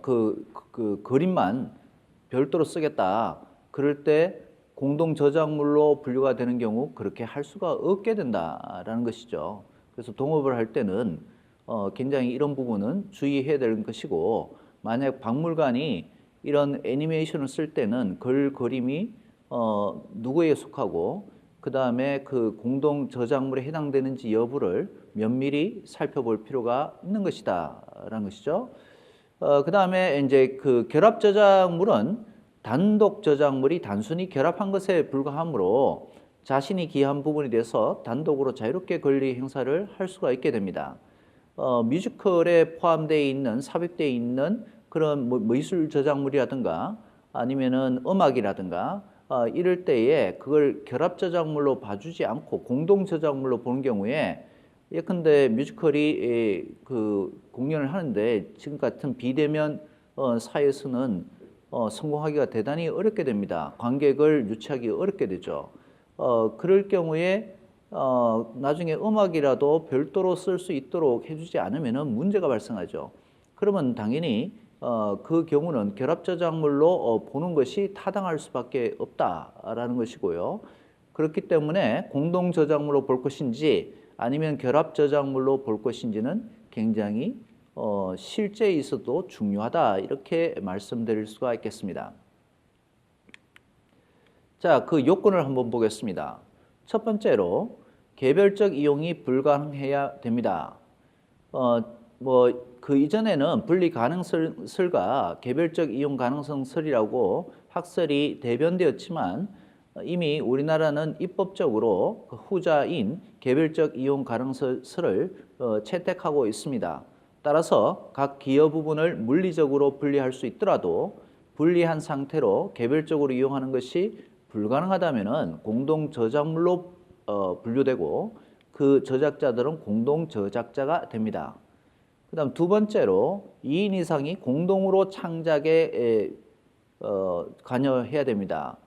그 그림만 별도로 쓰겠다. 그럴 때 공동 저작물로 분류가 되는 경우 그렇게 할 수가 없게 된다라는 것이죠. 그래서 동업을 할 때는 굉장히 이런 부분은 주의해야 되는 것이고 만약 박물관이 이런 애니메이션을 쓸 때는 그림이 누구에 속하고 그 다음에 그 공동 저작물에 해당되는지 여부를 면밀히 살펴볼 필요가 있는 것이다 라는 것이죠. 그 다음에 이제 그 결합 저작물은 단독 저작물이 단순히 결합한 것에 불과하므로 자신이 기여한 부분에 대해서 단독으로 자유롭게 권리 행사를 할 수가 있게 됩니다. 뮤지컬에 포함되어 있는 삽입되어 있는 그런 미술 저작물이라든가 아니면은 음악이라든가 이럴 때에 그걸 결합 저작물로 봐주지 않고 공동 저작물로 보는 경우에 예컨대 뮤지컬이 공연을 하는데 지금 같은 비대면 사회에서는 성공하기가 대단히 어렵게 됩니다. 관객을 유치하기 어렵게 되죠. 그럴 경우에 나중에 음악이라도 별도로 쓸 수 있도록 해주지 않으면 문제가 발생하죠. 그러면 당연히 그 경우는 결합 저작물로 보는 것이 타당할 수밖에 없다라는 것이고요. 그렇기 때문에 공동 저작물로 볼 것인지 아니면 결합 저작물로 볼 것인지는 굉장히 실제에 있어도 중요하다 이렇게 말씀드릴 수가 있겠습니다. 자, 그 요건을 한번 보겠습니다. 첫 번째로 개별적 이용이 불가능해야 됩니다. 그 이전에는 분리 가능설과 개별적 이용 가능성설이라고 학설이 대변되었지만 이미 우리나라는 입법적으로 후자인 개별적 이용 가능설을 채택하고 있습니다. 따라서 각 기여 부분을 물리적으로 분리할 수 있더라도 분리한 상태로 개별적으로 이용하는 것이 불가능하다면 공동 저작물로 분류되고 그 저작자들은 공동 저작자가 됩니다. 그 다음 두 번째로 2인 이상이 공동으로 창작에 관여해야 됩니다.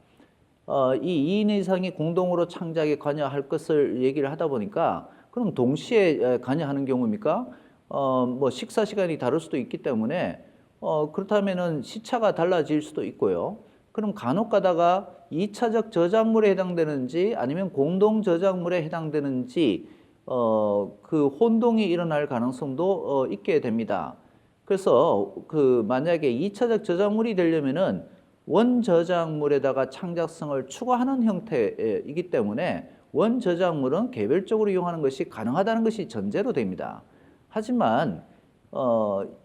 이 2인 이상이 공동으로 창작에 관여할 것을 얘기를 하다 보니까 그럼 동시에 관여하는 경우입니까? 뭐 식사 시간이 다를 수도 있기 때문에 그렇다면은 시차가 달라질 수도 있고요. 그럼 간혹 가다가 2차적 저작물에 해당되는지 아니면 공동 저작물에 해당되는지 그 혼동이 일어날 가능성도 있게 됩니다. 그래서 그 만약에 2차적 저작물이 되려면은 원 저작물에다가 창작성을 추가하는 형태이기 때문에 원 저작물은 개별적으로 이용하는 것이 가능하다는 것이 전제로 됩니다. 하지만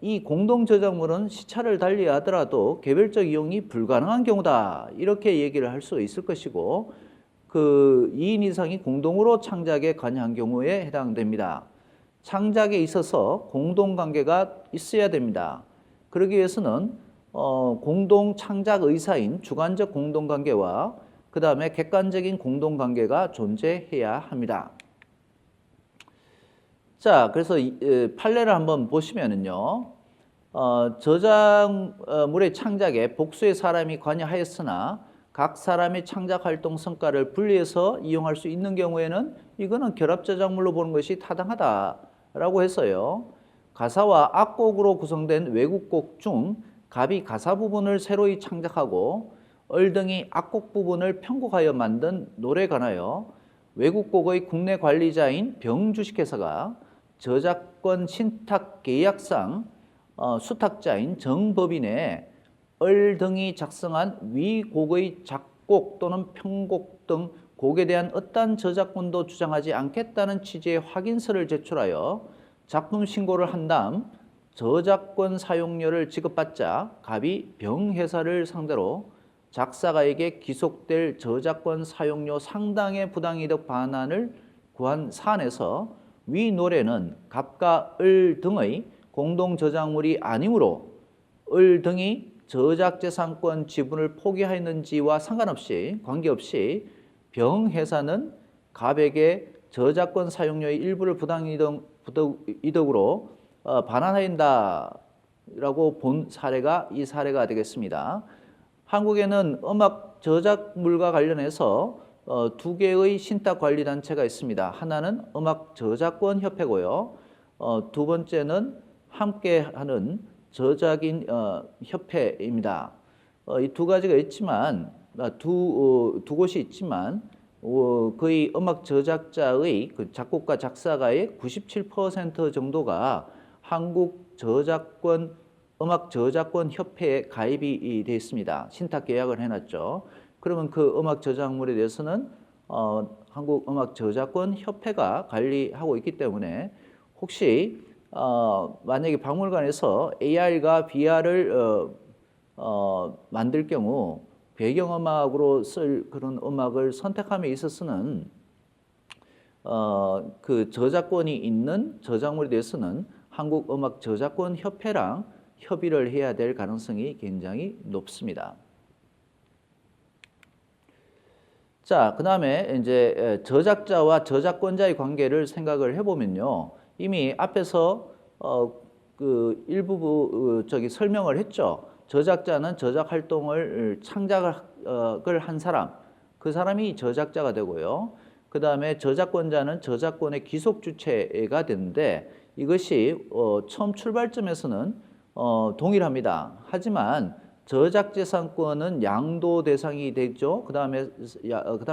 이 공동 저작물은 시차를 달리 하더라도 개별적 이용이 불가능한 경우다. 이렇게 얘기를 할 수 있을 것이고 그 2인 이상이 공동으로 창작에 관여한 경우에 해당됩니다. 창작에 있어서 공동관계가 있어야 됩니다. 그러기 위해서는 공동 창작 의사인 주관적 공동관계와 그 다음에 객관적인 공동관계가 존재해야 합니다. 자, 그래서 판례를 한번 보시면은요, 저작물의 창작에 복수의 사람이 관여하였으나 각 사람의 창작 활동 성과를 분리해서 이용할 수 있는 경우에는 이거는 결합 저작물로 보는 것이 타당하다라고 해서요. 가사와 악곡으로 구성된 외국곡 중 갑이 가사 부분을 새로이 창작하고 얼등이 악곡 부분을 편곡하여 만든 노래에 관하여 외국곡의 국내 관리자인 병주식회사가 저작권 신탁 계약상 수탁자인 정법인의 얼등이 작성한 위 곡의 작곡 또는 편곡 등 곡에 대한 어떠한 저작권도 주장하지 않겠다는 취지의 확인서를 제출하여 작품 신고를 한 다음 저작권 사용료를 지급받자 갑이 병회사를 상대로 작사가에게 기속될 저작권 사용료 상당의 부당이득 반환을 구한 사안에서 위 노래는 갑과 을 등의 공동 저작물이 아니므로 을 등이 저작재산권 지분을 포기하였는지와 관계없이 병회사는 갑에게 저작권 사용료의 일부를 부당이득으로 반환하인다라고 본 사례가 이 사례가 되겠습니다. 한국에는 음악 저작물과 관련해서 두 개의 신탁관리단체가 있습니다. 하나는 음악저작권협회고요. 두 번째는 함께하는 저작인 협회입니다. 이 두 가지가 있지만 두 곳이 있지만 거의 음악 저작자의 그 작곡가 작사가의 97% 정도가 한국 저작권 음악 저작권 협회에 가입이 되어 있습니다. 신탁 계약을 해놨죠. 그러면 그 음악 저작물에 대해서는 한국 음악 저작권 협회가 관리하고 있기 때문에 혹시 만약에 박물관에서 AR과 VR을 만들 경우 배경음악으로 쓸 그런 음악을 선택함에 있어서는 그 저작권이 있는 저작물에 대해서는 한국음악저작권협회랑 협의를 해야 될 가능성이 굉장히 높습니다. 자, 그 다음에 이제 저작자와 저작권자의 관계를 생각을 해보면요. 이미 앞에서 그 일부 설명을 했죠. 저작자는 저작 활동을 창작을 한 사람, 그 사람이 저작자가 되고요. 그 다음에 저작권자는 저작권의 기속 주체가 되는데 이것이 처음 출발점에서는 동일합니다. 하지만 저작재산권은 양도 대상이 되죠. 그 다음에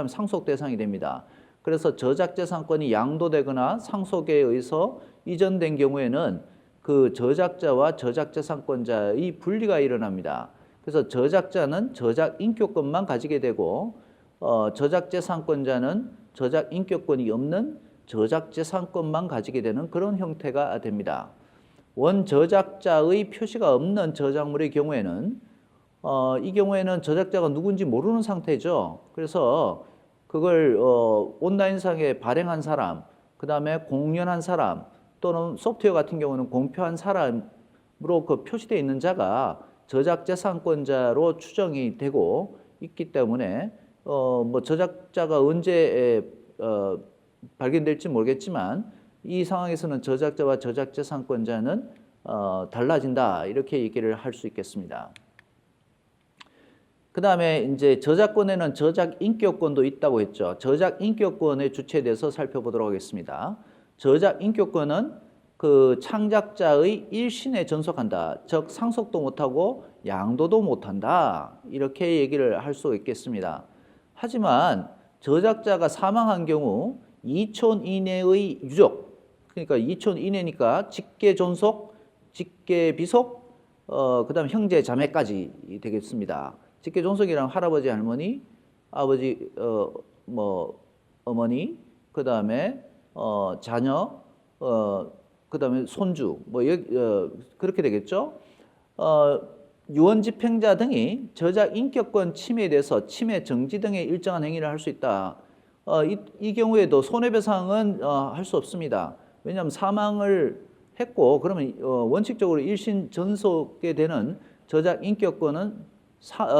상속 대상이 됩니다. 그래서 저작재산권이 양도되거나 상속에 의해서 이전된 경우에는 그 저작자와 저작재산권자의 분리가 일어납니다. 그래서 저작자는 저작인격권만 가지게 되고 저작재산권자는 저작인격권이 없는 저작재산권만 가지게 되는 그런 형태가 됩니다. 원저작자의 표시가 없는 저작물의 경우에는 이 경우에는 저작자가 누군지 모르는 상태죠. 그래서 그걸 온라인상에 발행한 사람, 그 다음에 공연한 사람 또는 소프트웨어 같은 경우는 공표한 사람으로 그 표시되어 있는 자가 저작재산권자로 추정이 되고 있기 때문에 뭐 저작자가 언제 발견될지 모르겠지만 이 상황에서는 저작자와 저작재산권자는 달라진다 이렇게 얘기를 할 수 있겠습니다. 그다음에 이제 저작권에는 저작 인격권도 있다고 했죠. 저작 인격권의 주체에 대해서 살펴보도록 하겠습니다. 저작 인격권은 그 창작자의 일신에 전속한다. 즉 상속도 못하고 양도도 못한다. 이렇게 얘기를 할 수 있겠습니다. 하지만 저작자가 사망한 경우 2촌 이내의 유족, 그러니까 2촌 이내니까 직계 존속, 직계 비속, 그다음 형제 자매까지 되겠습니다. 직계 존속이랑 할아버지, 할머니, 아버지, 어머니, 그다음에 자녀, 그다음에 손주, 그렇게 되겠죠. 유언 집행자 등이 저작 인격권 침해에 대해서 침해 정지 등의 일정한 행위를 할 수 있다. 이 경우에도 손해배상은 할 수 없습니다. 왜냐하면 사망을 했고 그러면 원칙적으로 일신 전속에 되는 저작 인격권은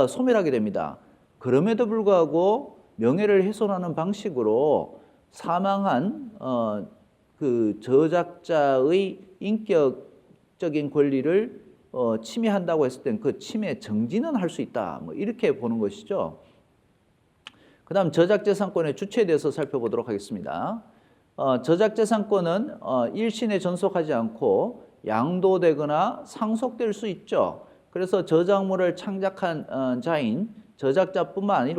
소멸하게 됩니다. 그럼에도 불구하고 명예를 훼손하는 방식으로 사망한 그 저작자의 인격적인 권리를 침해한다고 했을 땐 그 침해 정지는 할 수 있다. 뭐 이렇게 보는 것이죠. 그 다음 저작재산권의 주체에 대해서 살펴보도록 하겠습니다. 저작재산권은 일신에 전속하지 않고 양도되거나 상속될 수 있죠. 그래서 저작물을 창작한 자인 저작자뿐만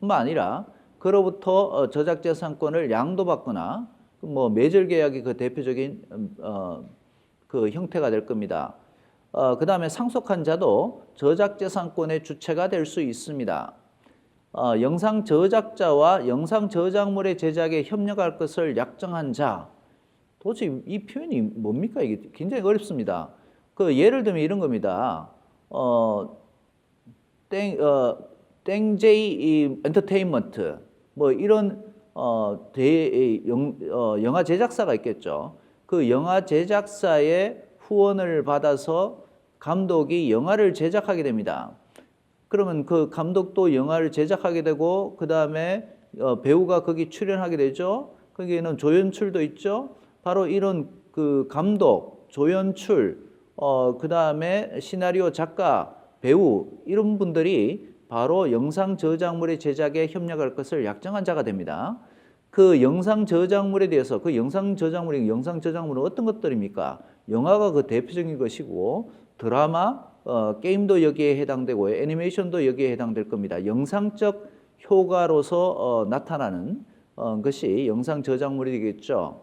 아니라 그로부터 저작재산권을 양도받거나 뭐 매절계약이 그 대표적인 그 형태가 될 겁니다. 그 다음에 상속한 자도 저작재산권의 주체가 될 수 있습니다. 영상 저작자와 영상 저작물의 제작에 협력할 것을 약정한 자. 도대체 이 표현이 뭡니까? 이게 굉장히 어렵습니다. 그 예를 들면 이런 겁니다. 땡제이 엔터테인먼트 뭐 이런 영화 제작사가 있겠죠. 그 영화 제작사의 후원을 받아서 감독이 영화를 제작하게 됩니다. 그러면 그 감독도 영화를 제작하게 되고 그 다음에 배우가 거기 출연하게 되죠. 거기에는 조연출도 있죠. 바로 이런 그 감독, 조연출, 그 다음에 시나리오 작가, 배우 이런 분들이 바로 영상 저작물의 제작에 협력할 것을 약정한 자가 됩니다. 그 영상 저작물에 대해서 그 영상 저작물은 어떤 것들입니까? 영화가 그 대표적인 것이고 드라마, 게임도 여기에 해당되고 애니메이션도 여기에 해당될 겁니다. 영상적 효과로서 나타나는 것이 영상 저작물이 되겠죠.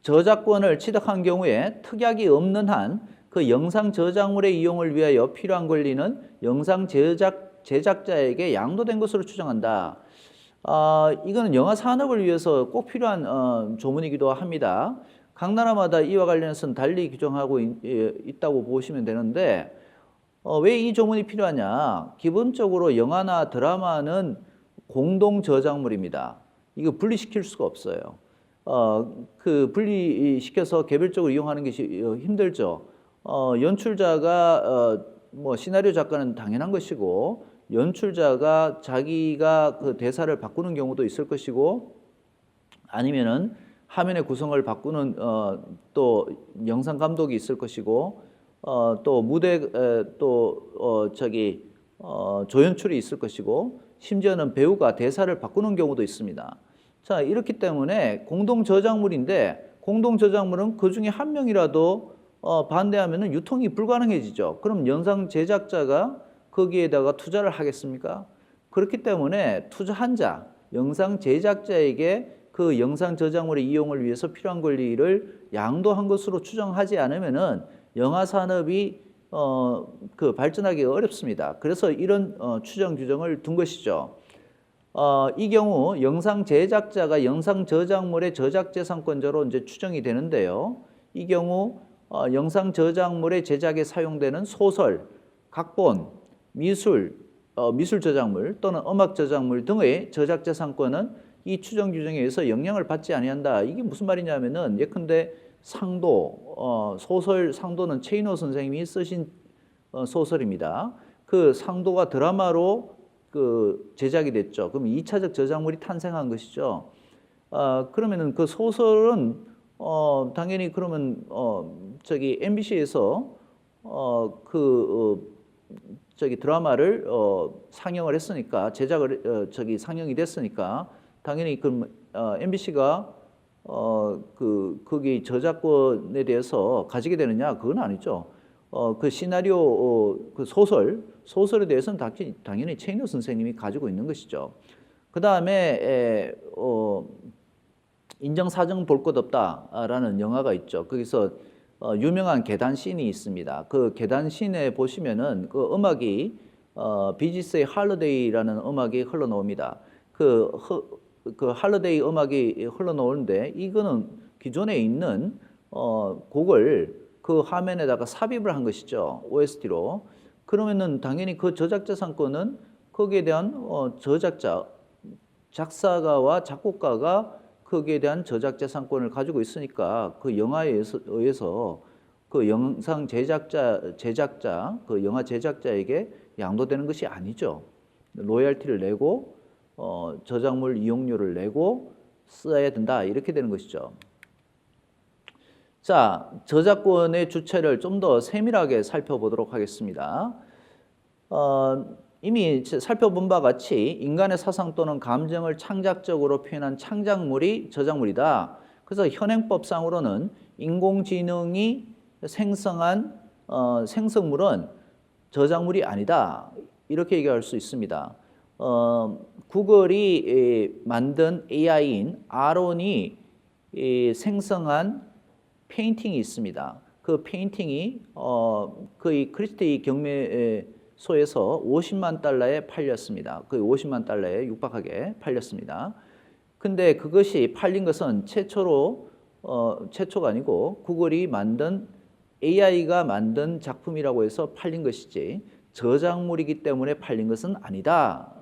저작권을 취득한 경우에 특약이 없는 한 그 영상 저작물의 이용을 위하여 필요한 권리는 영상 제작자에게 양도된 것으로 추정한다. 이거는 영화 산업을 위해서 꼭 필요한 조문이기도 합니다. 각 나라마다 이와 관련해서는 달리 규정하고 있다고 보시면 되는데 왜 이 조문이 필요하냐? 기본적으로 영화나 드라마는 공동 저작물입니다. 이거 분리시킬 수가 없어요. 그 분리시켜서 개별적으로 이용하는 것이 힘들죠. 연출자가 뭐 시나리오 작가는 당연한 것이고 연출자가 자기가 그 대사를 바꾸는 경우도 있을 것이고 아니면은 화면의 구성을 바꾸는 또 영상 감독이 있을 것이고 또 무대 조연출이 있을 것이고 심지어는 배우가 대사를 바꾸는 경우도 있습니다. 자, 이렇기 때문에 공동 저작물인데 공동 저작물은 그 중에 한 명이라도 반대하면은 유통이 불가능해지죠. 그럼 영상 제작자가 거기에다가 투자를 하겠습니까? 그렇기 때문에 투자한 자, 영상 제작자에게 그 영상 저작물의 이용을 위해서 필요한 권리를 양도한 것으로 추정하지 않으면은 영화 산업이 그 발전하기가 어렵습니다. 그래서 이런 추정 규정을 둔 것이죠. 이 경우 영상 제작자가 영상 저작물의 저작재산권자로 이제 추정이 되는데요. 이 경우 영상 저작물의 제작에 사용되는 소설, 각본, 미술 저작물 또는 음악 저작물 등의 저작재산권은 이 추정 규정에 의해서 영향을 받지 아니한다. 이게 무슨 말이냐면은 예컨대 상도, 소설 상도는 최인호 선생님이 쓰신 소설입니다. 그 상도가 드라마로 그 제작이 됐죠. 그럼 2차적 저작물이 탄생한 것이죠. 그러면은 그 소설은 당연히 그러면 MBC에서 저기 드라마를 상영을 했으니까 상영이 됐으니까 당연히 MBC가 거기 저작권에 대해서 가지게 되느냐? 그건 아니죠. 그 시나리오 그 소설에 대해서는 당연히 최인호 선생님이 가지고 있는 것이죠. 그 다음에 인정사정 볼 것 없다라는 영화가 있죠. 거기서 유명한 계단씬이 있습니다. 그 계단씬에 보시면은 그 음악이 비지스의 할러데이라는 음악이 흘러나옵니다. 그 할러데이 음악이 흘러나오는데 이거는 기존에 있는 곡을 그 화면에다가 삽입을 한 것이죠. OST로. 그러면은 당연히 그 저작자상권은 거기에 대한 작사가와 작곡가가 거기에 대한 저작자상권을 가지고 있으니까 그 영화에 의해서 그 영상 제작자, 그 영화 제작자에게 양도되는 것이 아니죠. 로열티를 내고 저작물 이용료를 내고 써야 된다 이렇게 되는 것이죠. 자, 저작권의 주체를 좀 더 세밀하게 살펴보도록 하겠습니다. 이미 살펴본 바와 같이 인간의 사상 또는 감정을 창작적으로 표현한 창작물이 저작물이다. 그래서 현행법상으로는 인공지능이 생성한 생성물은 저작물이 아니다. 이렇게 얘기할 수 있습니다. 구글이 만든 AI인 아론이 생성한 페인팅이 있습니다. 그 페인팅이 거의 크리스티 경매소에서 50만 달러에 팔렸습니다. 거의 50만 달러에 육박하게 팔렸습니다. 근데 그것이 팔린 것은 최초가 아니고 구글이 만든 AI가 만든 작품이라고 해서 팔린 것이지 저작물이기 때문에 팔린 것은 아니다.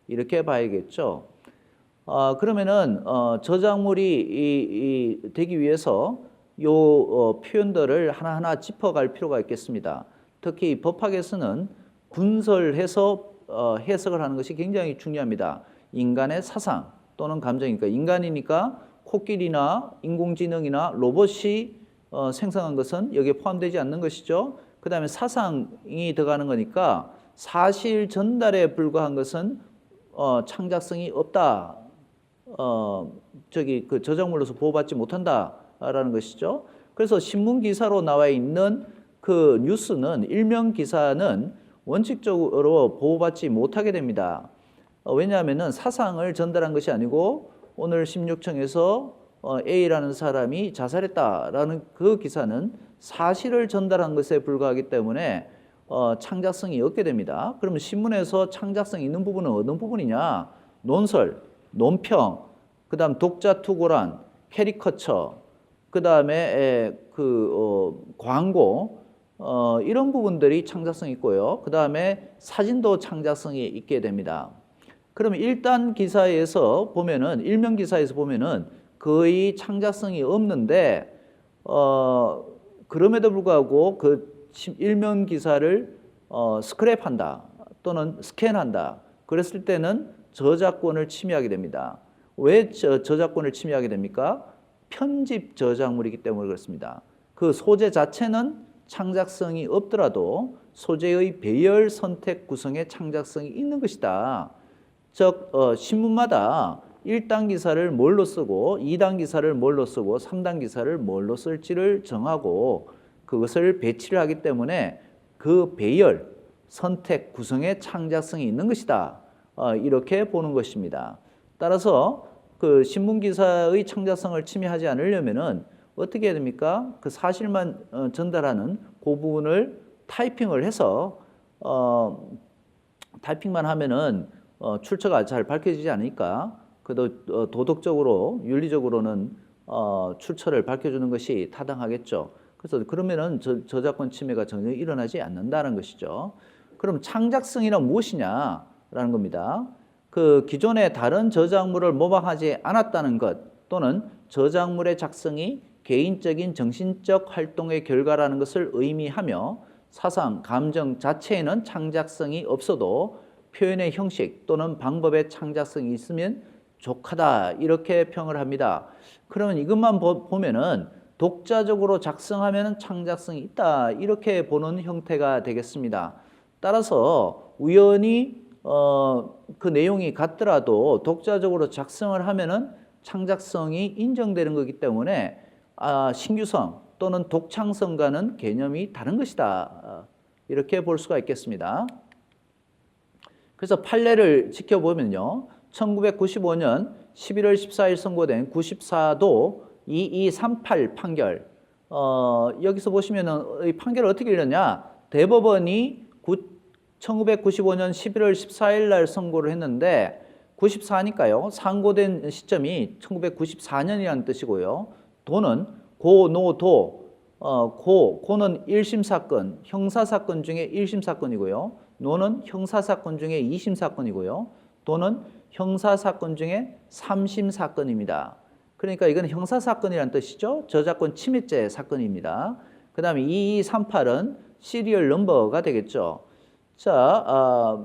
이렇게 봐야겠죠. 그러면은 저작물이 되기 위해서 요 표현들을 하나하나 짚어갈 필요가 있겠습니다. 특히 법학에서는 분설해서 해석을 하는 것이 굉장히 중요합니다. 인간의 사상 또는 감정이니까 인간이니까 코끼리나 인공지능이나 로봇이 생성한 것은 여기에 포함되지 않는 것이죠. 그 다음에 사상이 들어가는 거니까 사실 전달에 불과한 것은 창작성이 없다. 그 저작물로서 보호받지 못한다라는 것이죠. 그래서 신문 기사로 나와 있는 그 뉴스는 일면 기사는 원칙적으로 보호받지 못하게 됩니다. 왜냐하면은 사상을 전달한 것이 아니고 오늘 16청에서 A라는 사람이 자살했다라는 그 기사는 사실을 전달한 것에 불과하기 때문에 창작성이 없게 됩니다. 그러면 신문에서 창작성이 있는 부분은 어느 부분이냐? 논설, 논평, 그 다음 독자 투고란, 캐리커처, 그 다음에 광고, 이런 부분들이 창작성이 있고요. 그 다음에 사진도 창작성이 있게 됩니다. 그러면 1단 기사에서 보면은, 일면 기사에서 보면은 거의 창작성이 없는데, 그럼에도 불구하고 그 일면 기사를 스크랩한다 또는 스캔한다. 그랬을 때는 저작권을 침해하게 됩니다. 왜 저작권을 침해하게 됩니까? 편집 저작물이기 때문에 그렇습니다. 그 소재 자체는 창작성이 없더라도 소재의 배열 선택 구성에 창작성이 있는 것이다. 즉 신문마다 1단 기사를 뭘로 쓰고 2단 기사를 뭘로 쓰고 3단 기사를 뭘로 쓸지를 정하고 그것을 배치를 하기 때문에 그 배열, 선택, 구성에 창작성이 있는 것이다. 이렇게 보는 것입니다. 따라서 그 신문 기사의 창작성을 침해하지 않으려면은 어떻게 해야 됩니까? 그 사실만 전달하는 그 부분을 타이핑을 해서 타이핑만 하면은 출처가 잘 밝혀지지 않으니까 그래도 도덕적으로 윤리적으로는 출처를 밝혀주는 것이 타당하겠죠. 그래서 그러면은 저작권 침해가 전혀 일어나지 않는다는 것이죠. 그럼 창작성이란 무엇이냐라는 겁니다. 그 기존의 다른 저작물을 모방하지 않았다는 것 또는 저작물의 작성이 개인적인 정신적 활동의 결과라는 것을 의미하며 사상, 감정 자체에는 창작성이 없어도 표현의 형식 또는 방법의 창작성이 있으면 족하다 이렇게 평을 합니다. 그러면 이것만 보면은 독자적으로 작성하면 창작성이 있다. 이렇게 보는 형태가 되겠습니다. 따라서 우연히 그 내용이 같더라도 독자적으로 작성을 하면은 창작성이 인정되는 거기 때문에 신규성 또는 독창성과는 개념이 다른 것이다. 이렇게 볼 수가 있겠습니다. 그래서 판례를 지켜보면요. 1995년 11월 14일 선고된 94도 2238 판결. 여기서 보시면은 이 판결을 어떻게 읽느냐? 대법원이 1995년 11월 14일 날 선고를 했는데 94니까요. 상고된 시점이 1994년이라는 뜻이고요. 도는 고노도 고는 1심 사건, 형사 사건 중에 1심 사건이고요. 노는 형사 사건 중에 2심 사건이고요. 도는 형사 사건 중에 3심 사건입니다. 그러니까 이건 형사 사건이라는 뜻이죠. 저작권 침해죄 사건입니다. 그 다음에 2238은 시리얼 넘버가 되겠죠. 자,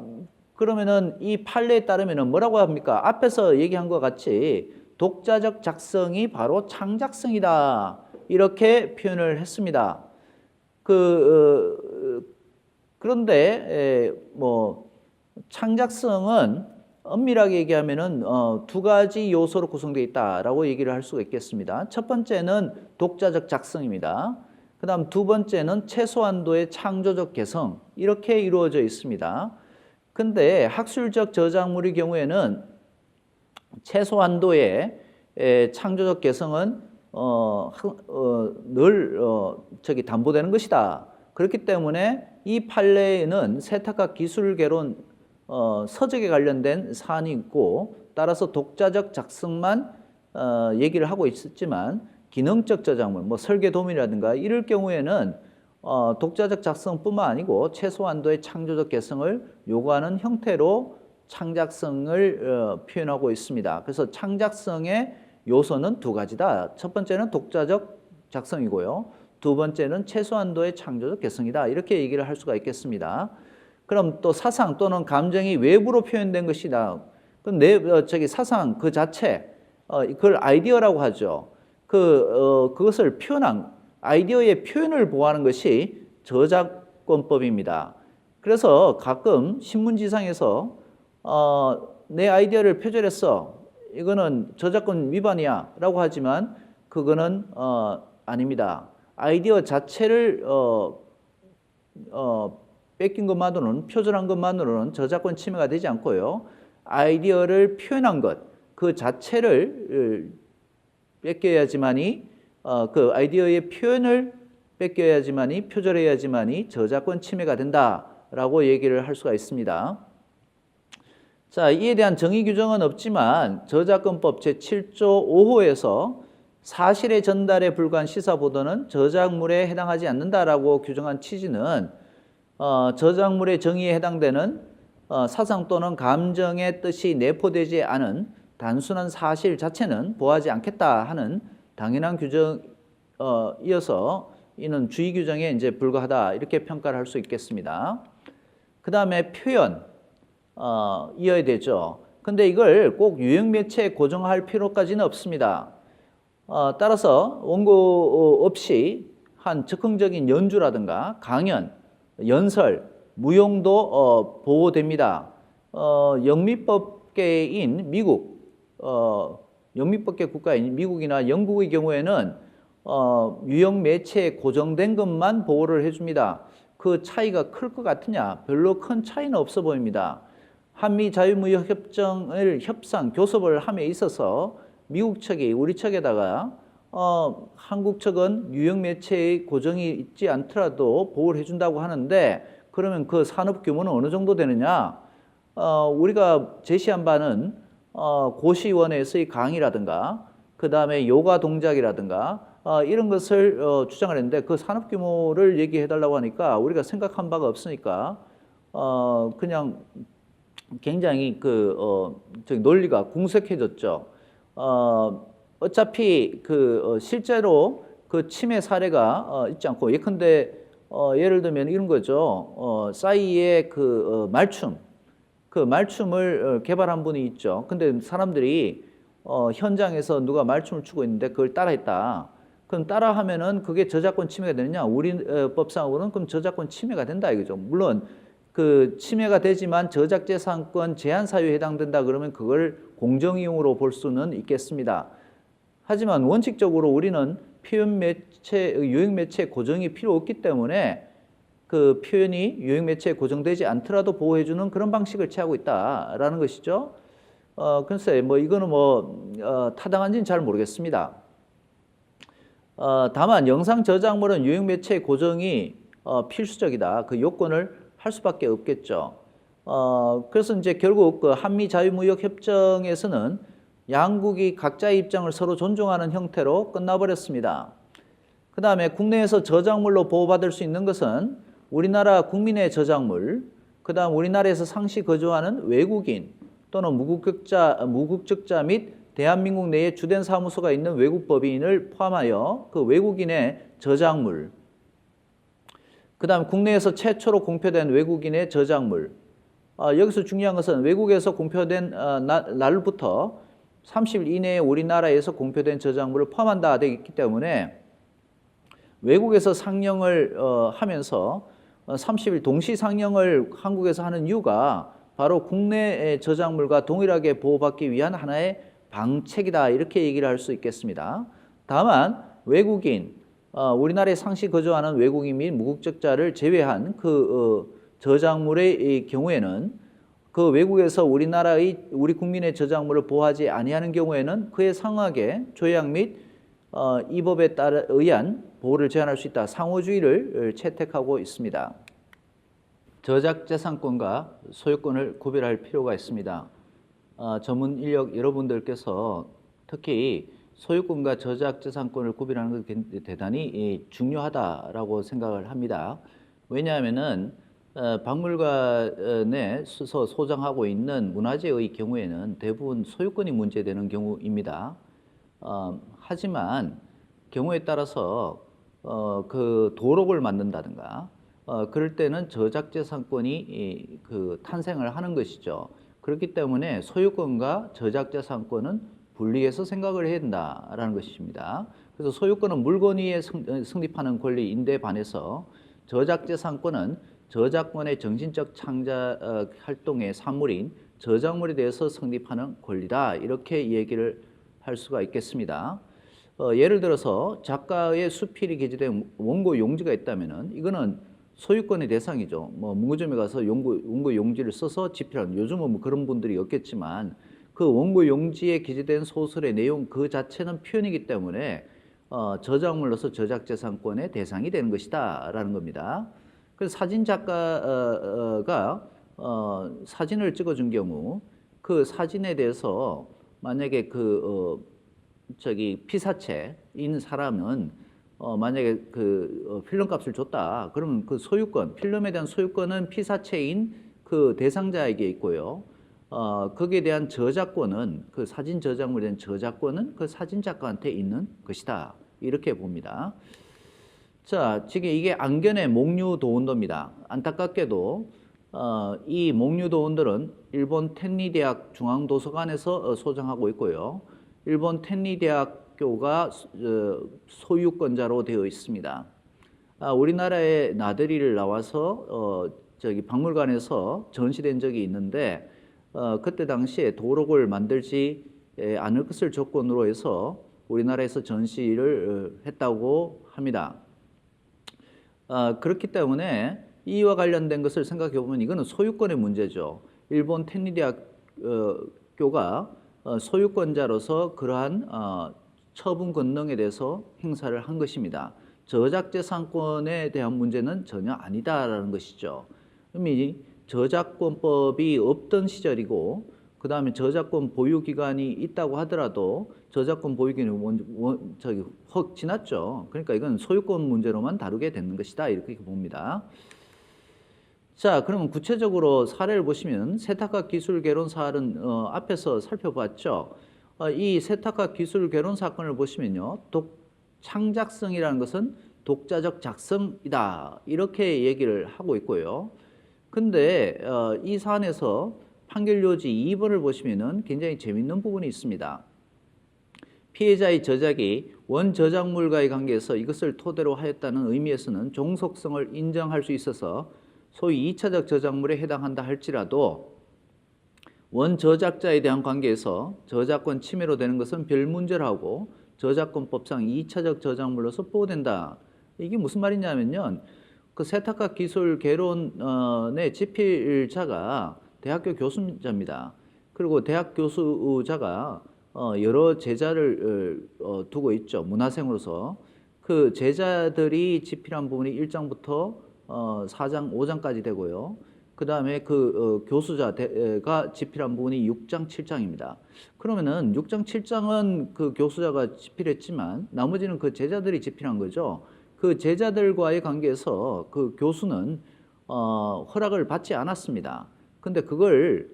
그러면은 이 판례에 따르면은 뭐라고 합니까? 앞에서 얘기한 것 같이 독자적 작성이 바로 창작성이다. 이렇게 표현을 했습니다. 그런데 뭐 창작성은 엄밀하게 얘기하면은 두 가지 요소로 구성되어 있다라고 얘기를 할 수가 있겠습니다. 첫 번째는 독자적 작성입니다. 그 다음 두 번째는 최소한도의 창조적 개성, 이렇게 이루어져 있습니다. 근데 학술적 저작물의 경우에는 최소한도의 창조적 개성은 늘 담보되는 것이다. 그렇기 때문에 이 판례에는 세탁학 기술개론 서적에 관련된 사안이 있고, 따라서 독자적 작성만 얘기를 하고 있었지만 기능적 저작물, 뭐 설계도면이라든가 이럴 경우에는 독자적 작성뿐만 아니고 최소한도의 창조적 개성을 요구하는 형태로 창작성을 표현하고 있습니다. 그래서 창작성의 요소는 두 가지다. 첫 번째는 독자적 작성이고요. 두 번째는 최소한도의 창조적 개성이다. 이렇게 얘기를 할 수가 있겠습니다. 그럼 또 사상 또는 감정이 외부로 표현된 것이다. 그럼 사상 그 자체, 그걸 아이디어라고 하죠. 그것을 표현한 아이디어의 표현을 보호하는 것이 저작권법입니다. 그래서 가끔 신문지상에서 내 아이디어를 표절했어. 이거는 저작권 위반이야 라고 하지만 그거는 아닙니다. 아이디어 자체를 뺏긴 것만으로는, 표절한 것만으로는 저작권 침해가 되지 않고요. 아이디어를 표현한 것, 그 자체를 뺏겨야지만이 그 아이디어의 표현을 뺏겨야지만이, 표절해야지만이 저작권 침해가 된다라고 얘기를 할 수가 있습니다. 자, 이에 대한 정의 규정은 없지만 저작권법 제7조 5호에서 사실의 전달에 불과한 시사 보도는 저작물에 해당하지 않는다라고 규정한 취지는 저작물의 정의에 해당되는 사상 또는 감정의 뜻이 내포되지 않은 단순한 사실 자체는 보호하지 않겠다 하는 당연한 규정이어서 이는 주의 규정에 이제 불과하다 이렇게 평가를 할 수 있겠습니다. 그 다음에 표현 이어야 되죠. 근데 이걸 꼭 유형 매체에 고정할 필요까지는 없습니다. 따라서 원고 없이 한 즉흥적인 연주라든가 강연, 연설, 무용도 보호됩니다. 영미법계인 미국, 영미법계 국가인 미국이나 영국의 경우에는 유형 매체에 고정된 것만 보호를 해줍니다. 그 차이가 클 것 같으냐? 별로 큰 차이는 없어 보입니다. 한미 자유무역협정을 협상, 교섭을 함에 있어서 미국 측이 우리 측에다가 한국 측은 유형 매체의 고정이 있지 않더라도 보호를 해준다고 하는데 그러면 그 산업 규모는 어느 정도 되느냐? 우리가 제시한 바는 고시원에서의 강의라든가 그 다음에 요가 동작이라든가 이런 것을 주장을 했는데 그 산업 규모를 얘기해 달라고 하니까 우리가 생각한 바가 없으니까 그냥 굉장히 논리가 궁색해졌죠. 어차피 실제로 그 침해 사례가 있지 않고 예컨대 예를 들면 이런 거죠. 싸이의 말춤, 그 말춤을 개발한 분이 있죠. 근데 사람들이 현장에서 누가 말춤을 추고 있는데 그걸 따라했다. 그럼 따라하면은 그게 저작권 침해가 되느냐? 우리 법상으로는 그럼 저작권 침해가 된다 이거죠. 물론 그 침해가 되지만 저작재산권 제한 사유에 해당된다 그러면 그걸 공정이용으로 볼 수는 있겠습니다. 하지만 원칙적으로 우리는 표현 매체, 유형 매체 고정이 필요 없기 때문에 그 표현이 유형 매체에 고정되지 않더라도 보호해주는 그런 방식을 취하고 있다라는 것이죠. 글쎄, 뭐 이거는 타당한지는 잘 모르겠습니다. 다만 영상 저작물은 유형 매체 고정이 필수적이다. 그 요건을 할 수밖에 없겠죠. 그래서 이제 결국 그 한미 자유무역 협정에서는 양국이 각자의 입장을 서로 존중하는 형태로 끝나버렸습니다. 그 다음에 국내에서 저작물로 보호받을 수 있는 것은 우리나라 국민의 저작물, 그 다음 우리나라에서 상시 거주하는 외국인 또는 무국적자 및 대한민국 내에 주된 사무소가 있는 외국 법인을 포함하여 그 외국인의 저작물, 그 다음 국내에서 최초로 공표된 외국인의 저작물, 여기서 중요한 것은 외국에서 공표된 날부터 30일 이내에 우리나라에서 공표된 저작물을 포함한다 되어 있기 때문에 외국에서 상영을 하면서 30일 동시 상영을 한국에서 하는 이유가 바로 국내의 저작물과 동일하게 보호받기 위한 하나의 방책이다 이렇게 얘기를 할 수 있겠습니다. 다만 외국인, 우리나라에 상시 거주하는 외국인 및 무국적자를 제외한 그 저작물의 경우에는 그 외국에서 우리 국민의 저작물을 보호하지 아니하는 경우에는 그에 상하게 조약 및 이 법에 따라 의한 보호를 제한할 수 있다. 상호주의를 채택하고 있습니다. 저작재산권과 소유권을 구별할 필요가 있습니다. 전문 인력 여러분들께서 특히 소유권과 저작재산권을 구별하는 것이 대단히 중요하다라고 생각을 합니다. 왜냐하면은 박물관에 소장하고 있는 문화재의 경우에는 대부분 소유권이 문제되는 경우입니다. 하지만 경우에 따라서 그 도록을 만든다든가 그럴 때는 저작재산권이 그 탄생을 하는 것이죠. 그렇기 때문에 소유권과 저작재산권은 분리해서 생각을 해야 된다라는 것입니다. 그래서 소유권은 물건 위에 성립하는 권리인데 반해서 저작재산권은 저작권의 정신적 창작 활동의 산물인 저작물에 대해서 성립하는 권리다 이렇게 얘기를 할 수가 있겠습니다. 예를 들어서 작가의 수필이 게재된 원고 용지가 있다면은 이거는 소유권의 대상이죠. 문구점에 가서 원고 용지를 써서 집필하는, 요즘은 뭐 그런 분들이 없겠지만 그 원고 용지에 기재된 소설의 내용 그 자체는 표현이기 때문에 저작물로서 저작재산권의 대상이 되는 것이다라는 겁니다. 그래서 사진 작가가 사진을 찍어준 경우 그 사진에 대해서 만약에 피사체인 사람은 만약에 필름값을 줬다. 그러면 그 소유권, 필름에 대한 소유권은 피사체인 그 대상자에게 있고요. 거기에 대한 저작권은 그 사진 저작물에 대한 저작권은 그 사진 작가한테 있는 것이다. 이렇게 봅니다. 자, 지금 이게 안견의 목류도원도입니다. 안타깝게도 이 목류도원들은 일본 텐리 대학 중앙도서관에서 소장하고 있고요. 일본 텐리 대학교가 소유권자로 되어 있습니다. 우리나라에 나들이를 나와서 박물관에서 전시된 적이 있는데 그때 당시에 도록을 만들지 않을 것을 조건으로 해서 우리나라에서 전시를 했다고 합니다. 그렇기 때문에 이와 관련된 것을 생각해 보면 이거는 소유권의 문제죠. 일본 텐리 대학교가 소유권자로서 그러한 처분 권능에 대해서 행사를 한 것입니다. 저작재산권에 대한 문제는 전혀 아니다라는 것이죠. 이미 저작권법이 없던 시절이고 그 다음에 저작권 보유기간이 있다고 하더라도 저작권 보유기간이 확 지났죠. 그러니까 이건 소유권 문제로만 다루게 되는 것이다 이렇게 봅니다. 자, 그러면 구체적으로 사례를 보시면 세탁학 기술 개론 사활은 앞에서 살펴봤죠. 이 세탁학 기술 개론 사건을 보시면요, 창작성이라는 것은 독자적 작성이다 이렇게 얘기를 하고 있고요. 근데 이 사안에서 판결 요지 2번을 보시면은 굉장히 재밌는 부분이 있습니다. 피해자의 저작이 원저작물과의 관계에서 이것을 토대로 하였다는 의미에서는 종속성을 인정할 수 있어서 소위 2차적 저작물에 해당한다 할지라도 원저작자에 대한 관계에서 저작권 침해로 되는 것은 별 문제라고 저작권법상 2차적 저작물로서 보호된다. 이게 무슨 말이냐면요. 그 세탁학 기술 개론의 집필자가 대학교 교수자입니다. 그리고 대학 교수자가 여러 제자를 두고 있죠. 문화생으로서. 그 제자들이 집필한 부분이 1장부터 4장, 5장까지 되고요. 그 다음에 교수자가 집필한 부분이 6장, 7장입니다. 그러면은 6장, 7장은 그 교수자가 집필했지만 나머지는 그 제자들이 집필한 거죠. 그 제자들과의 관계에서 그 교수는 허락을 받지 않았습니다. 근데 그걸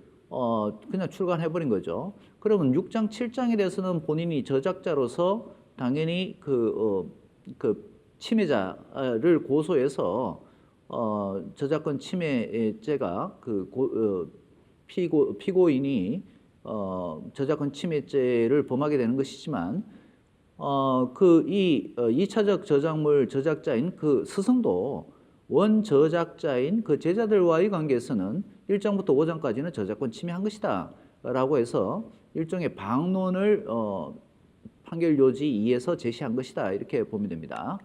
그냥 출간해버린 거죠. 그러면 6장, 7장에 대해서는 본인이 저작자로서 당연히 그 침해자를 고소해서 저작권 침해죄가 피고인이 저작권 침해죄를 범하게 되는 것이지만 이 2차적 저작물 저작자인 그 스승도 원저작자인 그 제자들과의 관계에서는 1장부터 5장까지는 저작권 침해한 것이다 라고 해서 일종의 방론을 판결 요지 2에서 제시한 것이다 이렇게 보면 됩니다.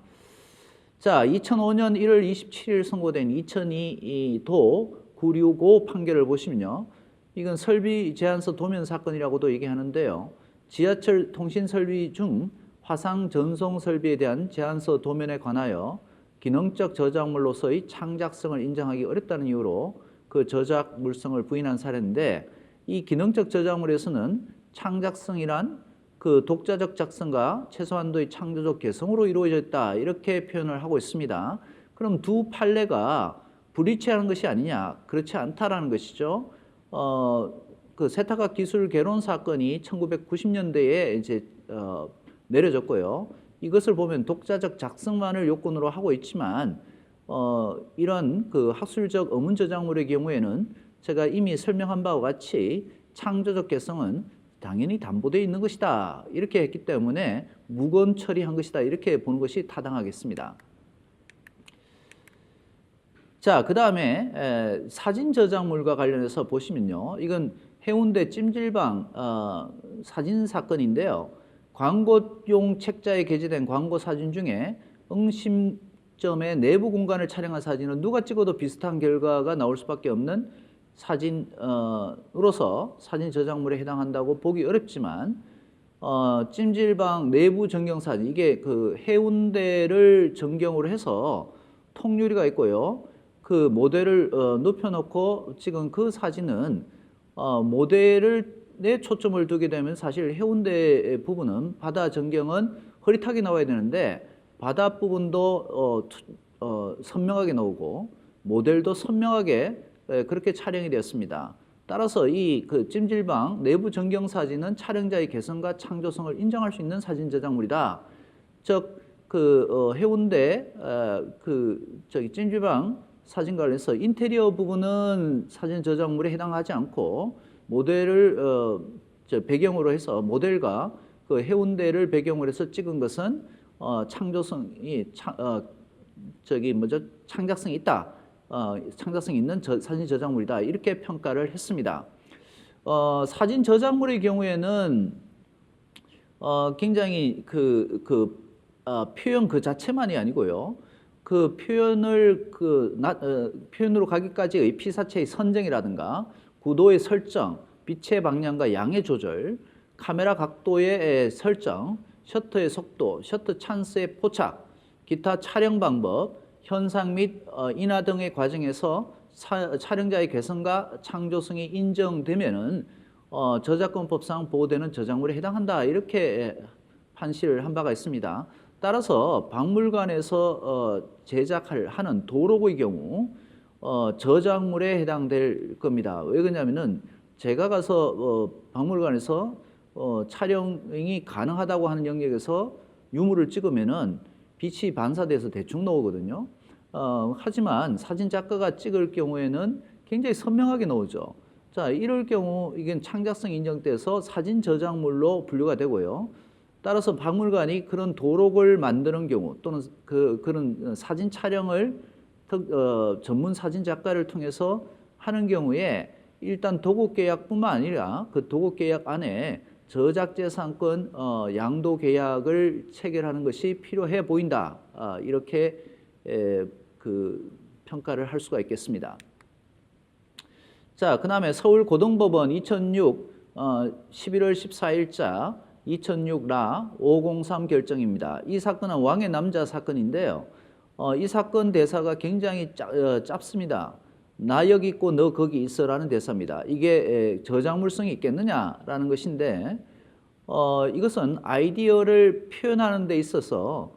자, 2005년 1월 27일 선고된 2002도 965 판결을 보시면요. 이건 설비 제한서 도면 사건이라고도 얘기하는데요. 지하철 통신 설비 중 화상 전송 설비에 대한 제한서 도면에 관하여 기능적 저작물로서의 창작성을 인정하기 어렵다는 이유로 그 저작물성을 부인한 사례인데 이 기능적 저작물에서는 창작성이란 그 독자적 작성과 최소한도의 창조적 개성으로 이루어졌다 이렇게 표현을 하고 있습니다. 그럼 두 판례가 불일치하는 것이 아니냐? 그렇지 않다라는 것이죠. 그 세탁학 기술 개론 사건이 1990년대에 이제 내려졌고요. 이것을 보면 독자적 작성만을 요건으로 하고 있지만 이런 그 학술적 어문 저작물의 경우에는 제가 이미 설명한 바와 같이 창조적 개성은 당연히 담보되어 있는 것이다. 이렇게 했기 때문에 무건 처리한 것이다. 이렇게 보는 것이 타당하겠습니다. 자, 그 다음에 사진 저작물과 관련해서 보시면요. 이건 해운대 찜질방 사진 사건인데요. 광고용 책자에 게재된 광고 사진 중에 응심점의 내부 공간을 촬영한 사진은 누가 찍어도 비슷한 결과가 나올 수밖에 없는 사진으로서 사진 저작물에 해당한다고 보기 어렵지만 찜질방 내부 전경 사진 이게 그 해운대를 전경으로 해서 통유리가 있고요. 그 모델을 눕혀놓고 찍은 그 사진은 모델에 초점을 두게 되면 사실 해운대 부분은 바다 전경은 흐릿하게 나와야 되는데 바다 부분도 선명하게 나오고 모델도 선명하게 그렇게 촬영이 되었습니다. 따라서 이 그 찜질방 내부 전경 사진은 촬영자의 개성과 창조성을 인정할 수 있는 사진 저작물이다. 즉 그 해운대 저기 찜질방 사진 관련해서 인테리어 부분은 사진 저작물에 해당하지 않고 모델을 배경으로 해서 모델과 그 해운대를 배경으로 해서 찍은 것은 창조성이 창작성이 있다. 창작성이 있는 사진 저작물이다. 이렇게 평가를 했습니다. 사진 저작물의 경우에는 굉장히 표현 그 자체만이 아니고요. 그 표현을 표현으로 가기까지의 피사체의 선정이라든가 구도의 설정, 빛의 방향과 양의 조절, 카메라 각도의 설정, 셔터의 속도, 셔터 찬스의 포착, 기타 촬영 방법, 현상 및 인화 등의 과정에서 촬영자의 개성과 창조성이 인정되면은 저작권법상 보호되는 저작물에 해당한다 이렇게 판시를 한 바가 있습니다. 따라서 박물관에서 제작하는 도록의 경우 저작물에 해당될 겁니다. 왜 그러냐면은 제가 가서 박물관에서 촬영이 가능하다고 하는 영역에서 유물을 찍으면은 빛이 반사돼서 대충 나오거든요. 하지만 사진 작가가 찍을 경우에는 굉장히 선명하게 나오죠. 자, 이럴 경우 이건 창작성 인정돼서 사진 저작물로 분류가 되고요. 따라서 박물관이 그런 도록을 만드는 경우 또는 그런 사진 촬영을 전문 사진 작가를 통해서 하는 경우에 일단 도곡계약뿐만 아니라 그 도곡계약 안에 저작재산권 양도 계약을 체결하는 것이 필요해 보인다. 이렇게 그 평가를 할 수가 있겠습니다. 자, 그 다음에 서울고등법원 2006 11월 14일자 2006라 503 결정입니다. 이 사건은 왕의 남자 사건인데요. 이 사건 대사가 굉장히 짧습니다. 나 여기 있고 너 거기 있어라는 대사입니다. 이게 저작물성이 있겠느냐라는 것인데 이것은 아이디어를 표현하는 데 있어서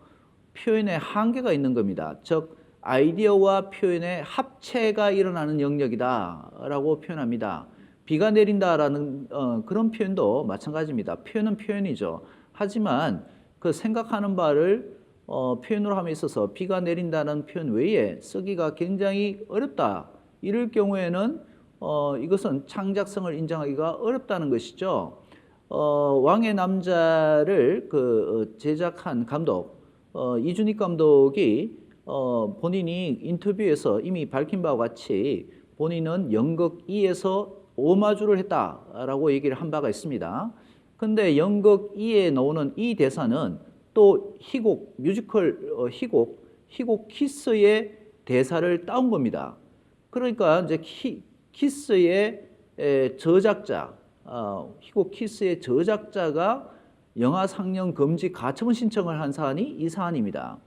표현의 한계가 있는 겁니다. 즉 아이디어와 표현의 합체가 일어나는 영역이다라고 표현합니다. 비가 내린다라는 그런 표현도 마찬가지입니다. 표현은 표현이죠. 하지만 그 생각하는 바를 표현으로 함에 있어서 비가 내린다는 표현 외에 쓰기가 굉장히 어렵다. 이럴 경우에는 이것은 창작성을 인정하기가 어렵다는 것이죠. 왕의 남자를 제작한 감독 이준익 감독이 본인이 인터뷰에서 이미 밝힌 바와 같이 본인은 연극 2에서 오마주를 했다라고 얘기를 한 바가 있습니다. 근데 연극 2에 나오는 이 대사는 또 희곡 뮤지컬 희곡 키스의 대사를 따온 겁니다. 그러니까 이제 키스의 저작자 희곡 키스의 저작자가 영화 상영 금지 가처분 신청을 한 사안이 이 사안입니다.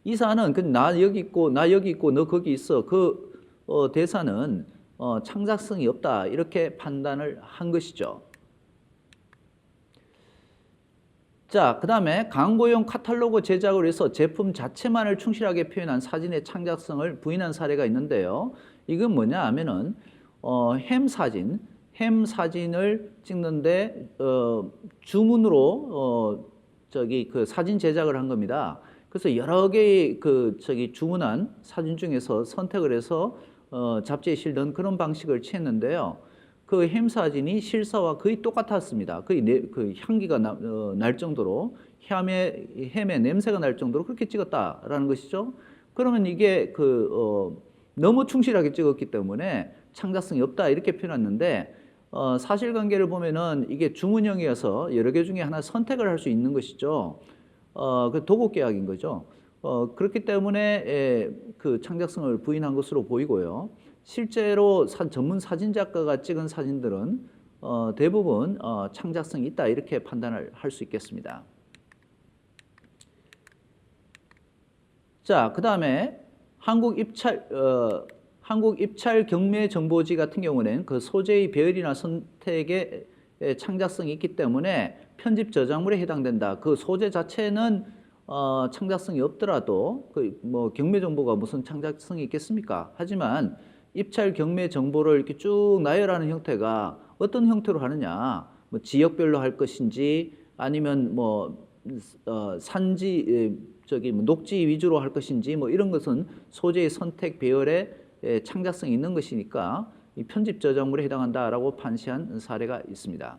이 사안은 나 여기 있고 너 거기 있어 그 대사는 창작성이 없다 이렇게 판단을 한 것이죠. 자, 그 다음에 광고용 카탈로그 제작을 위해서 제품 자체만을 충실하게 표현한 사진의 창작성을 부인한 사례가 있는데요. 이건 뭐냐 하면은 햄 사진을 찍는데 주문으로 그 사진 제작을 한 겁니다. 그래서 여러 개의 주문한 사진 중에서 선택을 해서 잡지에 실는 그런 방식을 취했는데요. 그 햄 사진이 실사와 거의 똑같았습니다. 거의 그 향기가 날 정도로 햄의 냄새가 날 정도로 그렇게 찍었다라는 것이죠. 그러면 이게 너무 충실하게 찍었기 때문에 창작성이 없다 이렇게 표현했는데 사실관계를 보면은 이게 주문형이어서 여러 개 중에 하나 선택을 할 수 있는 것이죠. 그 도곡계약인 거죠. 그렇기 때문에 그 창작성을 부인한 것으로 보이고요. 실제로 전문 사진작가가 찍은 사진들은 대부분 창작성이 있다 이렇게 판단을 할 수 있겠습니다. 자, 그 다음에 한국 입찰 경매 정보지 같은 경우는 그 소재의 배열이나 선택에 창작성이 있기 때문에 편집 저작물에 해당된다. 그 소재 자체는 창작성이 없더라도 경매 정보가 무슨 창작성이 있겠습니까? 하지만 입찰 경매 정보를 이렇게 쭉 나열하는 형태가 어떤 형태로 하느냐? 지역별로 할 것인지 아니면 산지 녹지 위주로 할 것인지 이런 것은 소재의 선택 배열에 창작성이 있는 것이니까 이 편집 저작물에 해당한다라고 판시한 사례가 있습니다.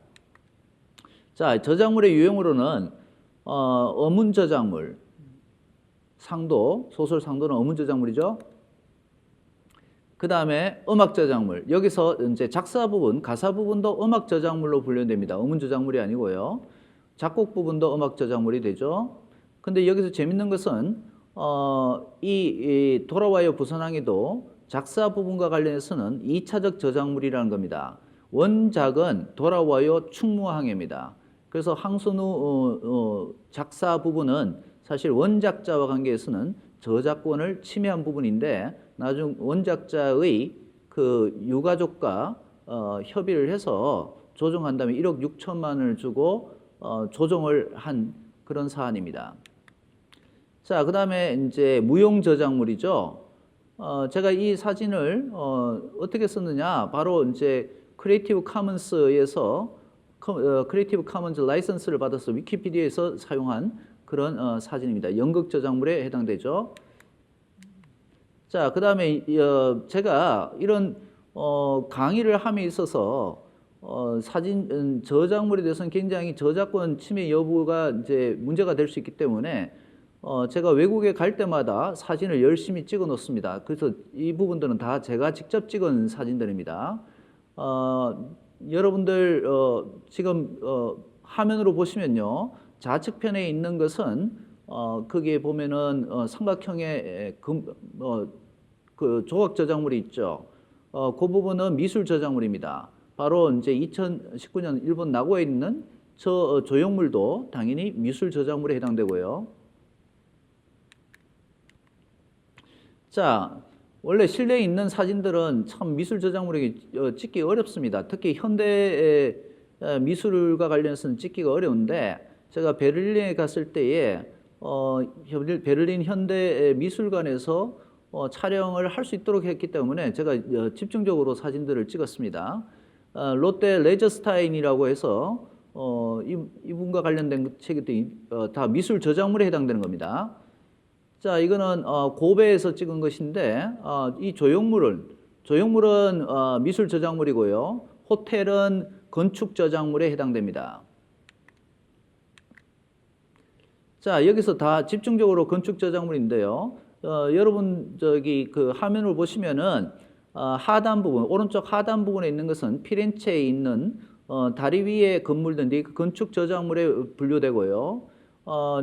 자, 저작물의 유형으로는 어문 저작물, 상도, 소설 상도는 어문 저작물이죠. 그 다음에 음악 저작물, 여기서 이제 작사 부분, 가사 부분도 음악 저작물로 분류됩니다. 어문 저작물이 아니고요. 작곡 부분도 음악 저작물이 되죠. 근데 여기서 재밌는 것은 이 돌아와요 부선항이도 작사 부분과 관련해서는 2차적 저작물이라는 겁니다. 원작은 돌아와요 충무항해입니다. 그래서 항선우 작사 부분은 사실 원작자와 관계에서는 저작권을 침해한 부분인데 나중 원작자의 그 유가족과 협의를 해서 조정한 다음에 1억 6천만 원을 주고 조정을 한 그런 사안입니다. 자, 그 다음에 이제 무용 저작물이죠. 제가 이 사진을 어떻게 썼느냐, 바로 이제 크리에이티브 카먼스에서 크리에이티브 카먼스 라이선스를 받아서 위키피디아에서 사용한 그런 사진입니다. 연극 저작물에 해당되죠. 자, 그 다음에 제가 이런 강의를 함에 있어서 사진 저작물에 대해서는 굉장히 저작권 침해 여부가 이제 문제가 될 수 있기 때문에 제가 외국에 갈 때마다 사진을 열심히 찍어 놓습니다. 그래서 이 부분들은 다 제가 직접 찍은 사진들입니다. 여러분들 지금 화면으로 보시면요, 좌측편에 있는 것은 거기에 보면은 삼각형의 그 조각 저작물이 있죠. 그 부분은 미술 저작물입니다. 바로 이제 2019년 일본 나고야에 있는 저 조형물도 당연히 미술 저작물에 해당되고요. 자, 원래 실내에 있는 사진들은 참 미술 저작물이 찍기 어렵습니다. 특히 현대의 미술과 관련해서는 찍기가 어려운데, 제가 베를린에 갔을 때에 베를린 현대 미술관에서 촬영을 할 수 있도록 했기 때문에 제가 집중적으로 사진들을 찍었습니다. 롯데 레저스타인이라고 해서 이분과 관련된 책이 다 미술 저작물에 해당되는 겁니다. 자, 이거는 고베에서 찍은 것인데 이 조형물은 미술 저작물이고요. 호텔은 건축 저작물에 해당됩니다. 자, 여기서 다 집중적으로 건축 저작물인데요. 여러분 저기 그 화면을 보시면은 하단 부분, 오른쪽 하단 부분에 있는 것은 피렌체에 있는 다리 위의 건물들이 건축 저작물에 분류되고요.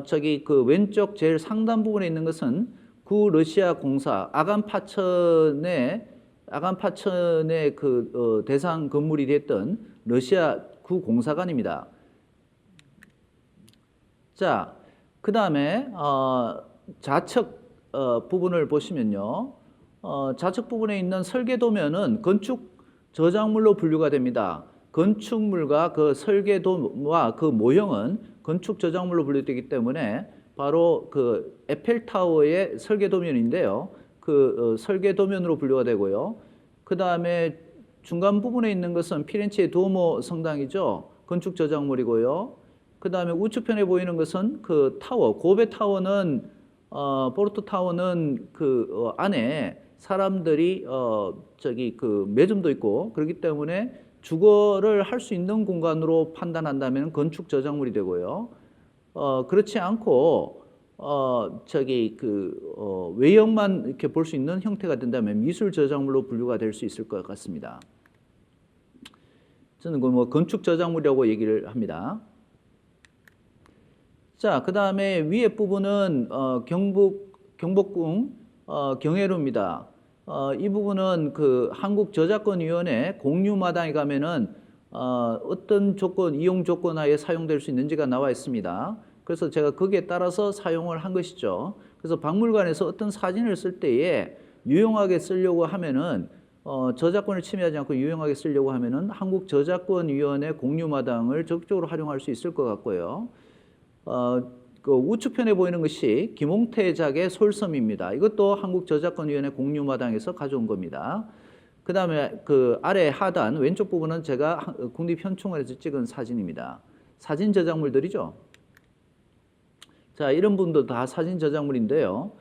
저기 그 왼쪽 제일 상단 부분에 있는 것은 구 러시아 공사 아간파천의 그 대상 건물이 됐던 러시아 구 공사관입니다. 자, 그 다음에 좌측 부분을 보시면요, 좌측 부분에 있는 설계도면은 건축 저작물로 분류가 됩니다. 건축물과 그 설계도와 그 모형은 건축 저작물로 분류되기 때문에 바로 그 에펠타워의 설계도면인데요. 그 설계도면으로 분류가 되고요. 그 다음에 중간 부분에 있는 것은 피렌체의 두오모 성당이죠. 건축 저작물이고요. 그 다음에 우측편에 보이는 것은 그 타워, 고베 타워는 포르토 타워는 그 안에 사람들이 저기 그 매점도 있고 그렇기 때문에 주거를 할 수 있는 공간으로 판단한다면 건축 저작물이 되고요. 그렇지 않고 저기 그 외형만 이렇게 볼 수 있는 형태가 된다면 미술 저작물로 분류가 될 수 있을 것 같습니다. 저는 그 뭐 건축 저작물이라고 얘기를 합니다. 자, 그 다음에 위에 부분은 경복궁 경회로입니다. 이 부분은 그 한국저작권위원회 공유마당에 가면은 어떤 조건, 이용 조건 하에 사용될 수 있는지가 나와 있습니다. 그래서 제가 거기에 따라서 사용을 한 것이죠. 그래서 박물관에서 어떤 사진을 쓸 때에 유용하게 쓰려고 하면은 저작권을 침해하지 않고 유용하게 쓰려고 하면은 한국저작권위원회 공유마당을 적극적으로 활용할 수 있을 것 같고요. 그 우측편에 보이는 것이 김홍태 작의 솔섬입니다. 이것도 한국저작권위원회 공유마당에서 가져온 겁니다. 그 다음에 그 아래 하단 왼쪽 부분은 제가 국립현충원에서 찍은 사진입니다. 사진 저작물들이죠. 자, 이런 부분도 다 사진 저작물인데요.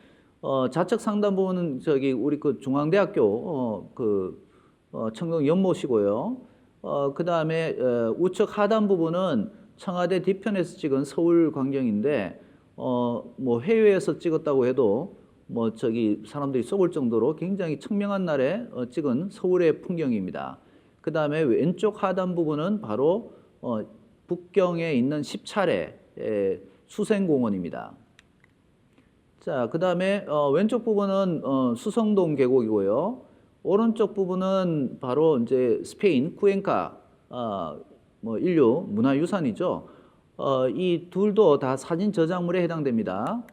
좌측 상단 부분은 저기 우리 그 중앙대학교 청동 연못이고요. 그 다음에 우측 하단 부분은 청와대 뒤편에서 찍은 서울 광경인데 뭐 해외에서 찍었다고 해도 뭐 저기 사람들이 쏘을 정도로 굉장히 청명한 날에 찍은 서울의 풍경입니다. 그 다음에 왼쪽 하단 부분은 바로 북경에 있는 10차례 수생공원입니다. 자, 그 다음에 왼쪽 부분은 수성동 계곡이고요. 오른쪽 부분은 바로 이제 스페인 쿠엔카 뭐 인류 문화유산이죠. 이 둘도 다 사진 저작물에 해당됩니다.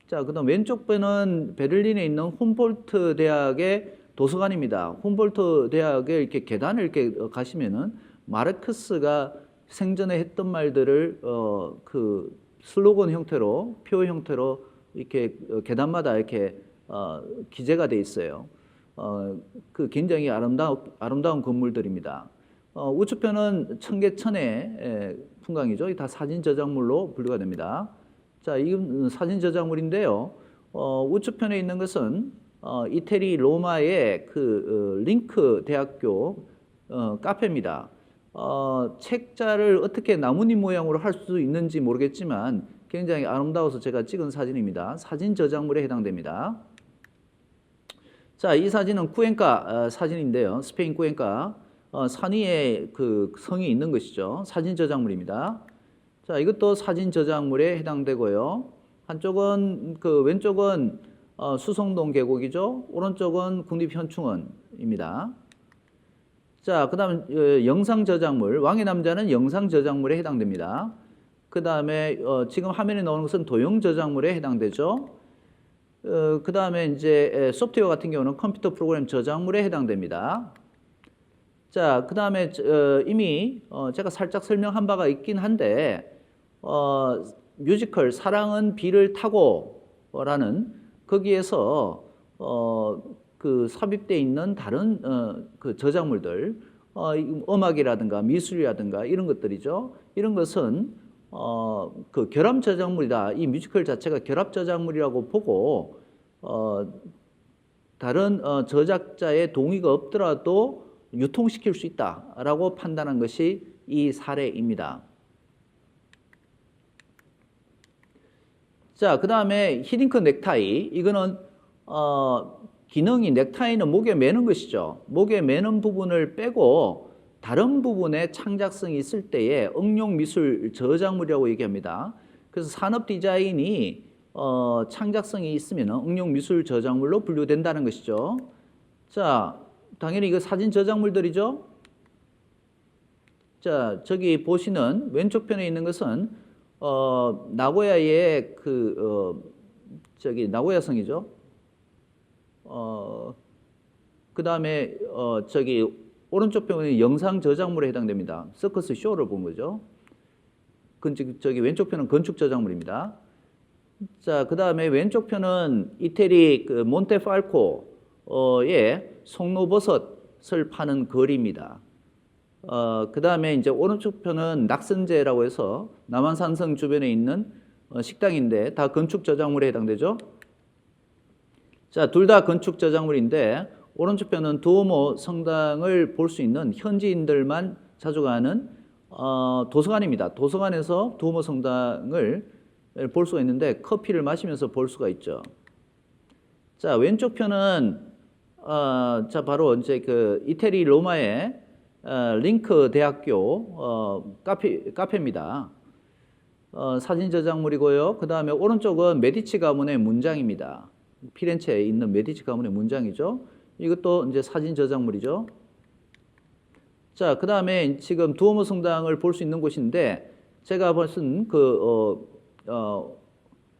자, 그다음 왼쪽 배는 베를린에 있는 훔볼트 대학의 도서관입니다. 훔볼트 대학에 이렇게 계단을 이렇게 가시면은 마르크스가 생전에 했던 말들을 그 슬로건 형태로 표 형태로 이렇게 계단마다 이렇게 기재가 돼 있어요. 그 굉장히 아름다운 건물들입니다. 우측편은 청계천의 풍광이죠. 다 사진 저작물로 분류가 됩니다. 자, 이건 사진 저작물인데요. 우측편에 있는 것은 이태리 로마의 그 링크 대학교 카페입니다. 책자를 어떻게 나뭇잎 모양으로 할 수 있는지 모르겠지만 굉장히 아름다워서 제가 찍은 사진입니다. 사진 저작물에 해당됩니다. 자, 이 사진은 쿠엔카 사진인데요. 스페인 쿠엔카 산 위에 그 성이 있는 것이죠. 사진 저작물입니다. 자, 이것도 사진 저작물에 해당되고요. 한쪽은 그 왼쪽은 수성동 계곡이죠. 오른쪽은 국립현충원입니다. 자, 그다음 영상 저작물, 왕의 남자는 영상 저작물에 해당됩니다. 그다음에 지금 화면에 나오는 것은 도형 저작물에 해당되죠. 그다음에 이제 소프트웨어 같은 경우는 컴퓨터 프로그램 저작물에 해당됩니다. 자, 그다음에 이미 제가 살짝 설명한 바가 있긴 한데 뮤지컬 사랑은 비를 타고라는 거기에서 그 삽입되어 있는 다른 그 저작물들, 음악이라든가 미술이라든가 이런 것들이죠. 이런 것은 그 결합 저작물이다. 이 뮤지컬 자체가 결합 저작물이라고 보고 다른 저작자의 동의가 없더라도 유통시킬 수 있다라고 판단한 것이 이 사례입니다. 자, 그 다음에 히딩크 넥타이. 이거는 기능이 넥타이는 목에 매는 것이죠. 목에 매는 부분을 빼고 다른 부분에 창작성이 있을 때에 응용 미술 저작물이라고 얘기합니다. 그래서 산업 디자인이 창작성이 있으면 응용 미술 저작물로 분류된다는 것이죠. 자, 당연히 이거 사진 저작물들이죠. 자, 저기 보시는 왼쪽 편에 있는 것은 나고야의 저기 나고야성이죠. 그 다음에 저기 오른쪽 편은 영상 저작물에 해당됩니다. 서커스 쇼를 본 거죠. 저기 왼쪽 편은 건축 저작물입니다. 자, 그 다음에 왼쪽 편은 이태리 그 몬테팔코의 송로버섯을 파는 거리입니다. 그 다음에 이제 오른쪽 편은 낙선제라고 해서 남한산성 주변에 있는 식당인데 다 건축 저작물에 해당되죠. 자, 둘 다 건축 저작물인데 오른쪽 편은 두오모 성당을 볼 수 있는 현지인들만 자주 가는 도서관입니다. 도서관에서 두오모 성당을 볼 수가 있는데 커피를 마시면서 볼 수가 있죠. 자, 왼쪽 편은 자 바로 이제 그 이태리 로마의 링크 대학교 카페입니다. 사진 저작물이고요. 그 다음에 오른쪽은 메디치 가문의 문장입니다. 피렌체에 있는 메디치 가문의 문장이죠. 이것도 이제 사진 저작물이죠. 자, 그 다음에 지금 두오모 성당을 볼 수 있는 곳인데 제가 벌쓴 그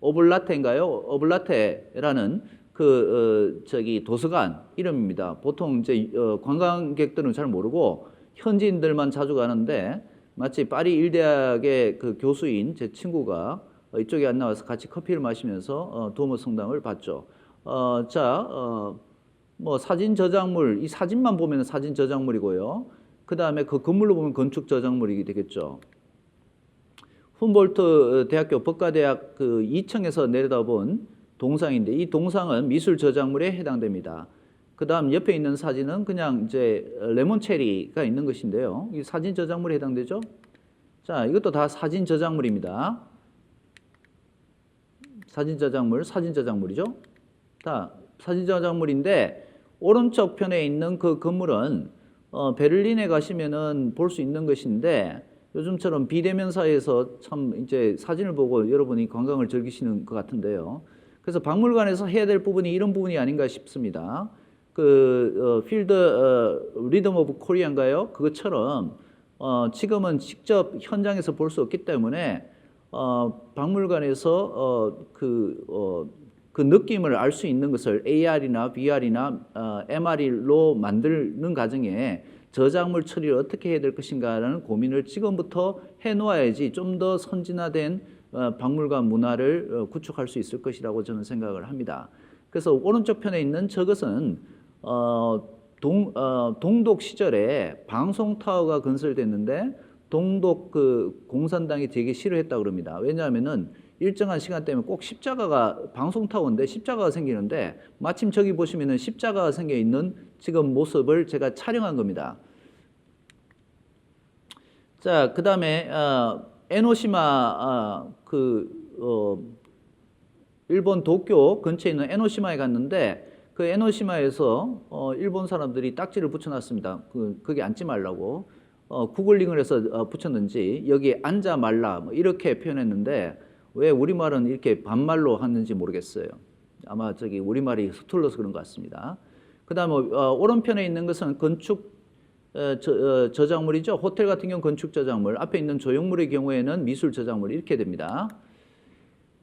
오블라테인가요? 오블라테라는 저기 도서관 이름입니다. 보통 이제 관광객들은 잘 모르고 현지인들만 자주 가는데 마치 파리 일대학의 그 교수인 제 친구가 이쪽에 안 나와서 같이 커피를 마시면서 두오모 성당을 봤죠. 뭐 사진 저작물, 이 사진만 보면 사진 저작물이고요. 그 다음에 그 건물로 보면 건축 저작물이 되겠죠. 훔볼트 대학교 법과대학 그 2층에서 내려다본 동상인데 이 동상은 미술 저작물에 해당됩니다. 그 다음 옆에 있는 사진은 그냥 이제 레몬체리가 있는 것인데요. 이 사진 저작물에 해당되죠. 자, 이것도 다 사진 저작물입니다. 사진 저작물이죠. 다 사진 저작물인데 오른쪽 편에 있는 그 건물은 베를린에 가시면은 볼 수 있는 것인데 요즘처럼 비대면 사이에서 참 이제 사진을 보고 여러분이 관광을 즐기시는 것 같은데요. 그래서 박물관에서 해야 될 부분이 이런 부분이 아닌가 싶습니다. 그 필드 리듬 오브 코리아인가요? 그것처럼 지금은 직접 현장에서 볼 수 없기 때문에 박물관에서 그 느낌을 알 수 있는 것을 AR이나 VR이나 MR로 만드는 과정에 저작물 처리를 어떻게 해야 될 것인가라는 고민을 지금부터 해놓아야지 좀 더 선진화된 박물관 문화를 구축할 수 있을 것이라고 저는 생각을 합니다. 그래서 오른쪽 편에 있는 저것은 동독 시절에 방송타워가 건설됐는데 동독 그 공산당이 되게 싫어했다고 그럽니다. 왜냐하면은 일정한 시간 때문에 꼭 십자가가 방송타워인데 십자가가 생기는데 마침 저기 보시면은 십자가가 생겨 있는 지금 모습을 제가 촬영한 겁니다. 자, 그다음에 에노시마 일본 도쿄 근처에 있는 에노시마에 갔는데 그 에노시마에서 일본 사람들이 딱지를 붙여놨습니다. 거기 앉지 말라고 구글링을 해서 붙였는지 여기에 앉아 말라 뭐 이렇게 표현했는데 왜 우리말은 이렇게 반말로 하는지 모르겠어요. 아마 저기 우리말이 서툴러서 그런 것 같습니다. 그다음에 오른편에 있는 것은 건축 저작물이죠. 호텔 같은 경우 건축 저작물, 앞에 있는 조형물의 경우에는 미술 저작물 이렇게 됩니다.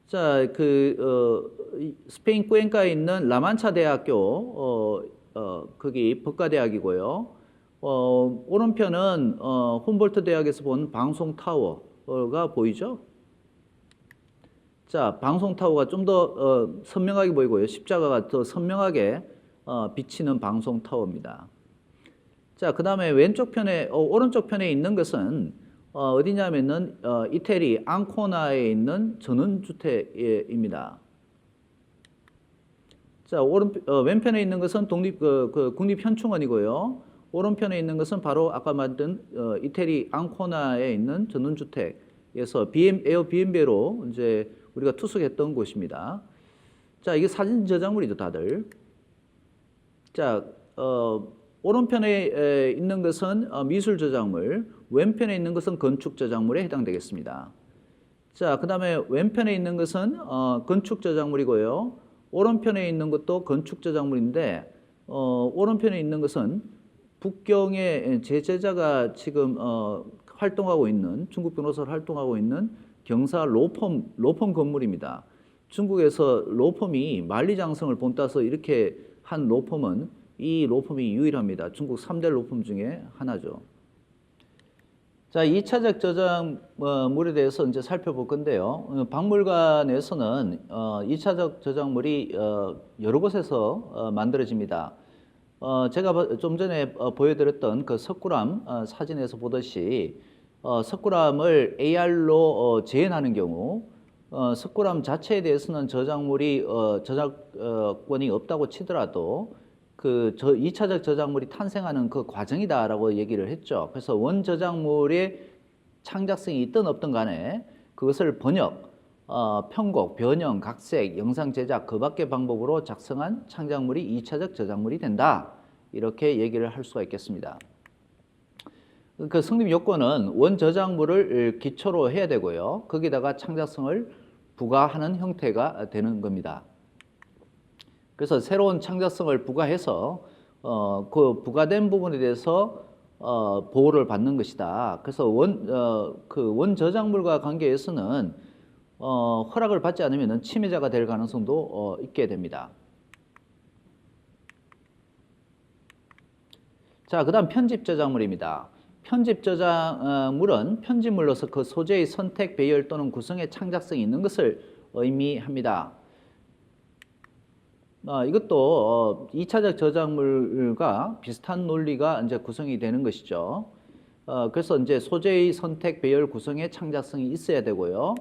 자, 스페인 꾸엔카에 있는 라만차 대학교 거기 법과대학이고요. 오른편은 훔볼트 대학에서 본 방송 타워가 보이죠? 자, 방송 타워가 좀 더 선명하게 보이고요. 십자가가 더 선명하게 비치는 방송 타워입니다. 자, 그 다음에 오른쪽 편에 있는 것은 어디냐면은 이태리 앙코나에 있는 전원주택입니다. 자, 왼편에 있는 것은 국립현충원이고요. 오른편에 있는 것은 바로 아까 만든 이태리 앙코나에 있는 전원주택에서 에어비앤비로 이제 우리가 투숙했던 곳입니다. 자, 이게 사진 저작물이죠, 다들. 자, 오른편에 있는 것은 미술 저작물, 왼편에 있는 것은 건축 저작물에 해당되겠습니다. 자, 그 다음에 왼편에 있는 것은 건축 저작물이고요. 오른편에 있는 것도 건축 저작물인데 오른편에 있는 것은 북경의 제자가 지금 활동하고 있는 중국 변호사로 활동하고 있는 경사 로펌 건물입니다. 중국에서 로펌이 만리장성을 본따서 이렇게 한 로펌은 이 로펌이 유일합니다. 중국 3대 로펌 중에 하나죠. 자, 2차적 저작물에 대해서 이제 살펴볼 건데요. 박물관에서는 2차적 저작물이 여러 곳에서 만들어집니다. 제가 좀 전에 보여드렸던 그 석굴암 사진에서 보듯이 석굴암을 AR로 재현하는 경우 석굴암 자체에 대해서는 저작권이 없다고 치더라도 2차적 저작물이 탄생하는 그 과정이다라고 얘기를 했죠. 그래서 원 저작물의 창작성이 있든 없든 간에 그것을 번역, 편곡, 변형, 각색, 영상 제작 그 밖의 방법으로 작성한 창작물이 2차적 저작물이 된다. 이렇게 얘기를 할 수가 있겠습니다. 그 성립 요건은 원 저작물을 기초로 해야 되고요. 거기다가 창작성을 부과하는 형태가 되는 겁니다. 그래서 새로운 창작성을 부과해서 그 부과된 부분에 대해서 보호를 받는 것이다. 그래서 원 저작물과 관계에서는 허락을 받지 않으면 침해자가 될 가능성도 있게 됩니다. 자, 그다음 편집 저작물입니다. 편집 저작물은 편집물로서 그 소재의 선택, 배열 또는 구성의 창작성이 있는 것을 의미합니다. 이것도 2차적 저작물과 비슷한 논리가 이제 구성이 되는 것이죠. 그래서 이제 소재의 선택, 배열, 구성의 창작성이 있어야 되고요.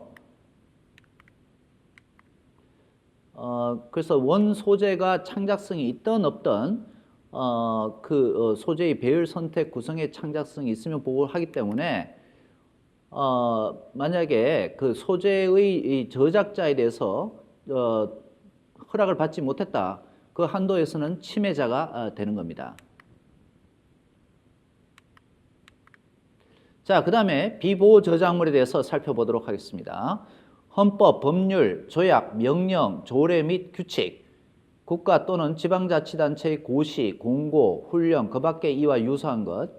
그래서 원 소재가 창작성이 있든 없든 소재의 배열, 선택, 구성의 창작성이 있으면 보호를 하기 때문에 만약에 그 소재의 저작자에 대해서 허락을 받지 못했다. 그 한도에서는 침해자가 되는 겁니다. 자, 그 다음에 비보호 저작물에 대해서 살펴보도록 하겠습니다. 헌법, 법률, 조약, 명령, 조례 및 규칙, 국가 또는 지방자치단체의 고시, 공고, 훈령, 그 밖의 이와 유사한 것,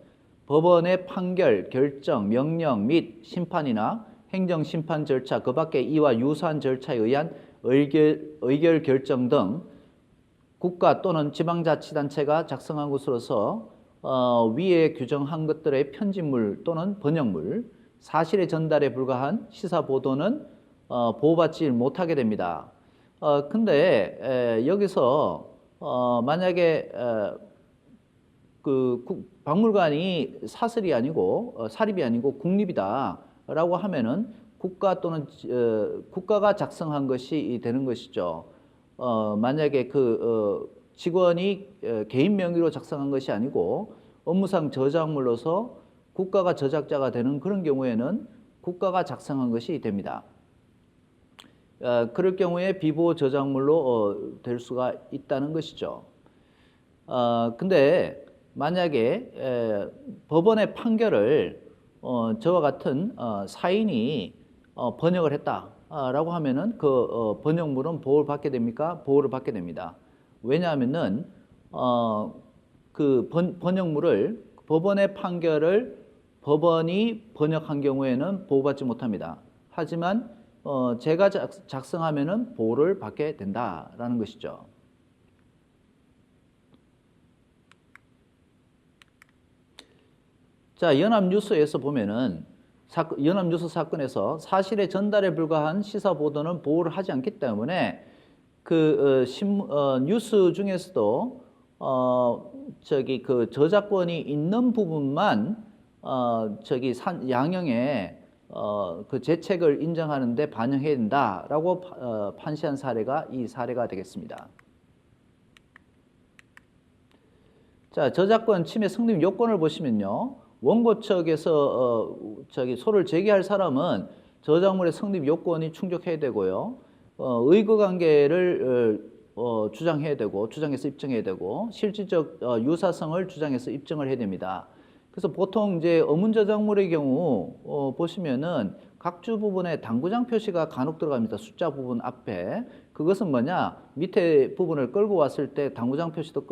법원의 판결, 결정, 명령 및 심판이나 행정심판 절차, 그 밖의 이와 유사한 절차에 의한 의결 결정 등 국가 또는 지방자치단체가 작성한 것으로서 위에 규정한 것들의 편집물 또는 번역물, 사실의 전달에 불과한 시사 보도는 보호받지 못하게 됩니다. 근데 여기서 만약에 박물관이 사설이 아니고 사립이 아니고 국립이다라고 하면은 국가 또는 국가가 작성한 것이 되는 것이죠. 만약에 직원이 개인 명의로 작성한 것이 아니고 업무상 저작물로서 국가가 저작자가 되는 그런 경우에는 국가가 작성한 것이 됩니다. 그럴 경우에 비보호 저작물로 될 수가 있다는 것이죠. 근데 만약에 법원의 판결을 저와 같은 사인이 번역을 했다라고 하면은 그 번역물은 보호를 받게 됩니까? 보호를 받게 됩니다. 왜냐하면은 그 번역물을 법원의 판결을 법원이 번역한 경우에는 보호받지 못합니다. 하지만 제가 작성하면은 보호를 받게 된다라는 것이죠. 자, 연합뉴스에서 보면은 연합뉴스 사건에서 사실의 전달에 불과한 시사 보도는 보호를 하지 않기 때문에 그 뉴스 중에서도 그 저작권이 있는 부분만 양형에 그 재책을 인정하는데 반영해야 된다라고 판시한 사례가 이 사례가 되겠습니다. 자, 저작권 침해 성립 요건을 보시면요. 원고 측에서 소를 제기할 사람은 저작물의 성립 요건이 충족해야 되고요. 의거관계를 주장해야 되고, 주장해서 입증해야 되고, 실질적 유사성을 주장해서 입증을 해야 됩니다. 그래서 보통 이제 어문 저작물의 경우 보시면은 각주 부분에 당구장 표시가 간혹 들어갑니다. 숫자 부분 앞에. 그것은 뭐냐? 밑에 부분을 끌고 왔을 때 당구장 표시도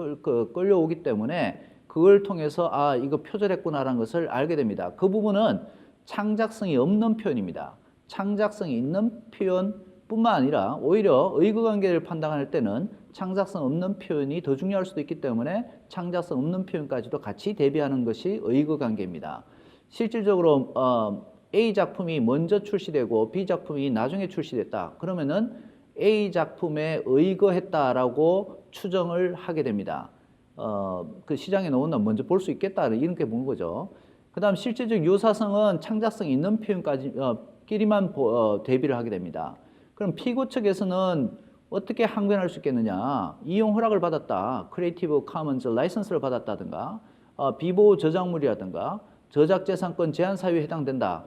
끌려오기 때문에 그걸 통해서 아, 이거 표절했구나라는 것을 알게 됩니다. 그 부분은 창작성이 없는 표현입니다. 창작성이 있는 표현뿐만 아니라 오히려 의거관계를 판단할 때는 창작성 없는 표현이 더 중요할 수도 있기 때문에 창작성 없는 표현까지도 같이 대비하는 것이 의거관계입니다. 실질적으로 A 작품이 먼저 출시되고 B 작품이 나중에 출시됐다. 그러면은 A 작품에 의거했다라고 추정을 하게 됩니다. 그 시장에 나온다 먼저 볼 수 있겠다 이렇게 보는 거죠. 그 다음 실질적 유사성은 창작성 있는 표현까지 끼리만 대비를 하게 됩니다. 그럼 피고 측에서는 어떻게 항변할 수 있겠느냐? 이용 허락을 받았다. 크리에이티브 커먼즈 라이선스를 받았다든가 비보호 저작물이라든가 저작재산권 제한 사유에 해당된다.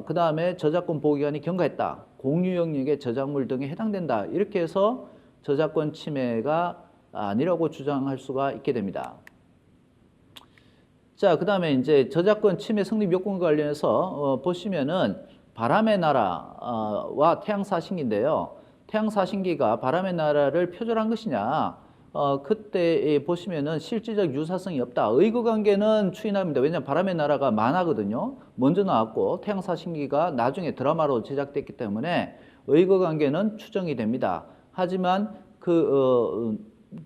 그 다음에 저작권 보호기관이 경과했다. 공유 영역의 저작물 등에 해당된다. 이렇게 해서 저작권 침해가 아니라고 주장할 수가 있게 됩니다. 자, 그 다음에 이제 저작권 침해 성립 요건과 관련해서 보시면은 바람의 나라와 태양사신기인데요. 태양사신기가 바람의 나라를 표절한 것이냐? 그때 보시면은 실질적 유사성이 없다. 의거관계는 추인합니다. 왜냐하면 바람의 나라가 만화거든요. 먼저 나왔고 태양사신기가 나중에 드라마로 제작됐기 때문에 의거관계는 추정이 됩니다. 하지만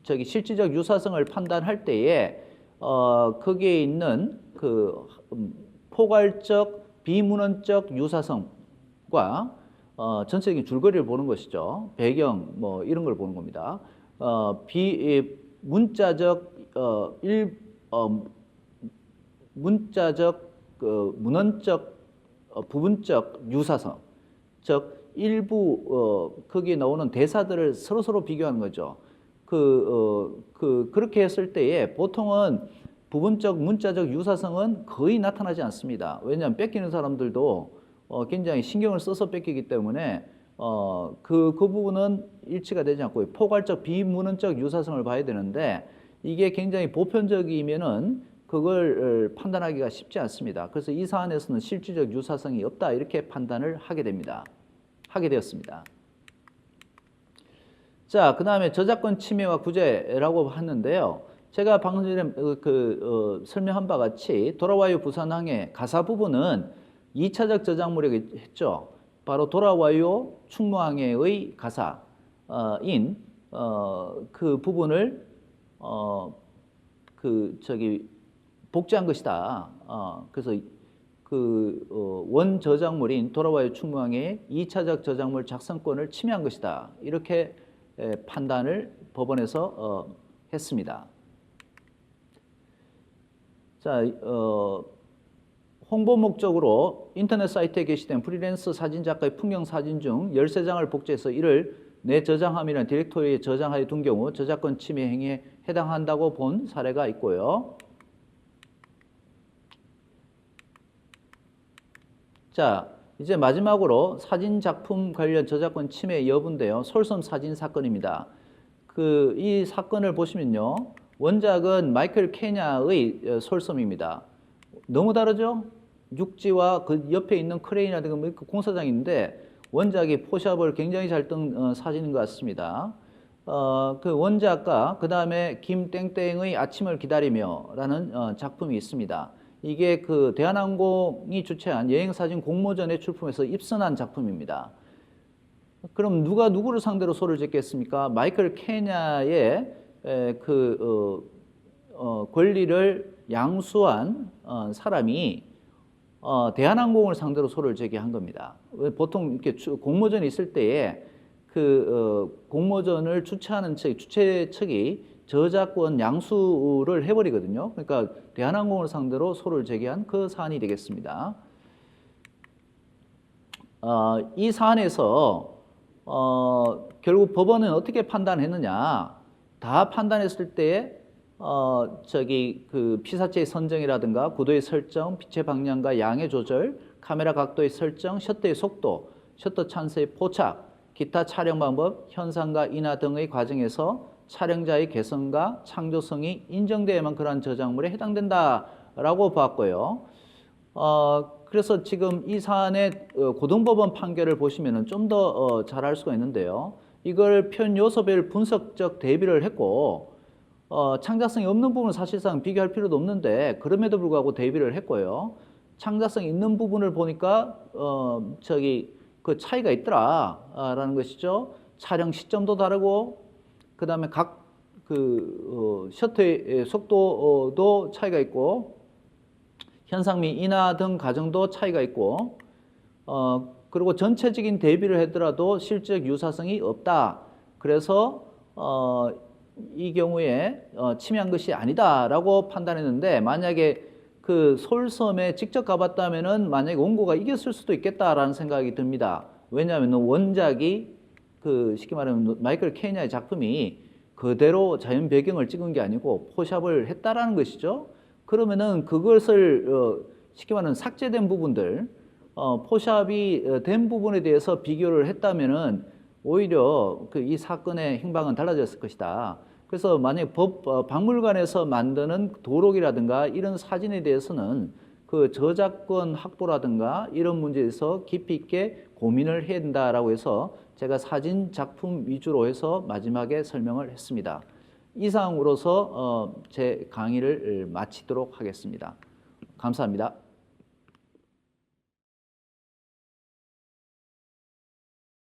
실질적 유사성을 판단할 때에 거기에 있는 그 포괄적 비문헌적 유사성과 전체적인 줄거리를 보는 것이죠. 배경 뭐 이런 걸 보는 겁니다. 문자적 문헌적 부분적 유사성, 즉 일부 거기에 나오는 대사들을 서로 비교하는 거죠. 그렇게 했을 때에 보통은 부분적 문자적 유사성은 거의 나타나지 않습니다. 왜냐하면 뺏기는 사람들도 굉장히 신경을 써서 뺏기기 때문에 그 부분은 일치가 되지 않고 포괄적 비문헌적 유사성을 봐야 되는데 이게 굉장히 보편적이면은 그걸 판단하기가 쉽지 않습니다. 그래서 이 사안에서는 실질적 유사성이 없다 이렇게 판단을 하게 되었습니다. 자, 그 다음에 저작권 침해와 구제라고 하는데요. 제가 방금 전에 설명한 바 같이 돌아와요 부산항의 가사 부분은 2차적 저작물이라고 했죠. 바로 돌아와요 충무항해의 가사인 그 부분을 복제한 것이다. 그래서 원 저작물인 돌아와요 충무항해의 2차적 저작물 작성권을 침해한 것이다. 이렇게 판단을 법원에서 했습니다. 자, 홍보 목적으로 인터넷 사이트에 게시된 프리랜서 사진작가의 풍경 사진 중 13장을 복제해서 이를 내 저장함이라는 디렉토리에 저장하여 둔 경우 저작권 침해 행위에 해당한다고 본 사례가 있고요. 자, 이제 마지막으로 사진 작품 관련 저작권 침해 여부인데요. 솔섬 사진 사건입니다. 이 사건을 보시면요. 원작은 마이클 케냐의 솔섬입니다. 너무 다르죠? 육지와 그 옆에 있는 크레인이라든가 그 공사장인데 원작이 포샵을 굉장히 잘 뜬 사진인 것 같습니다. 그 원작과 그 다음에 김땡땡의 아침을 기다리며라는 작품이 있습니다. 이게 그 대한항공이 주최한 여행사진 공모전에 출품해서 입선한 작품입니다. 그럼 누가 누구를 상대로 소를 졌겠습니까? 마이클 케냐의 권리를 양수한 사람이 대한항공을 상대로 소를 제기한 겁니다. 보통 이렇게 공모전이 있을 때에 공모전을 주최하는 주최 측이 저작권 양수를 해버리거든요. 그러니까 대한항공을 상대로 소를 제기한 그 사안이 되겠습니다. 이 사안에서 결국 법원은 어떻게 판단했느냐? 다 판단했을 때에 피사체의 선정이라든가 구도의 설정, 빛의 방향과 양의 조절, 카메라 각도의 설정, 셔터의 속도, 셔터 찬스의 포착, 기타 촬영 방법, 현상과 인화 등의 과정에서 촬영자의 개성과 창조성이 인정돼야만 그러한 저작물에 해당된다라고 봤고요. 그래서 지금 이 사안의 고등법원 판결을 보시면 좀 더 잘 알 수가 있는데요. 이걸 표현 요소별 분석적 대비를 했고 창작성이 없는 부분은 사실상 비교할 필요도 없는데 그럼에도 불구하고 대비를 했고요. 창작성이 있는 부분을 보니까 그 차이가 있더라라는 것이죠. 촬영 시점도 다르고 그 다음에 각 셔터의 속도도 차이가 있고 현상 및 인화 등 과정도 차이가 있고 그리고 전체적인 대비를 하더라도 실질적 유사성이 없다. 그래서 이 경우에 침해한 것이 아니다라고 판단했는데 만약에 그 솔섬에 직접 가봤다면은 만약에 원고가 이겼을 수도 있겠다라는 생각이 듭니다. 왜냐하면 원작이 쉽게 말하면 마이클 케냐의 작품이 그대로 자연 배경을 찍은 게 아니고 포샵을 했다라는 것이죠. 그러면은 그것을 쉽게 말하면 삭제된 부분들, 포샵이 된 부분에 대해서 비교를 했다면은 오히려 이 사건의 행방은 달라졌을 것이다. 그래서 만약 박물관에서 만드는 도록이라든가 이런 사진에 대해서는 그 저작권 확보라든가 이런 문제에서 깊이 있게 고민을 해야 된다라고 해서 제가 사진 작품 위주로 해서 마지막에 설명을 했습니다. 이상으로서 제 강의를 마치도록 하겠습니다. 감사합니다.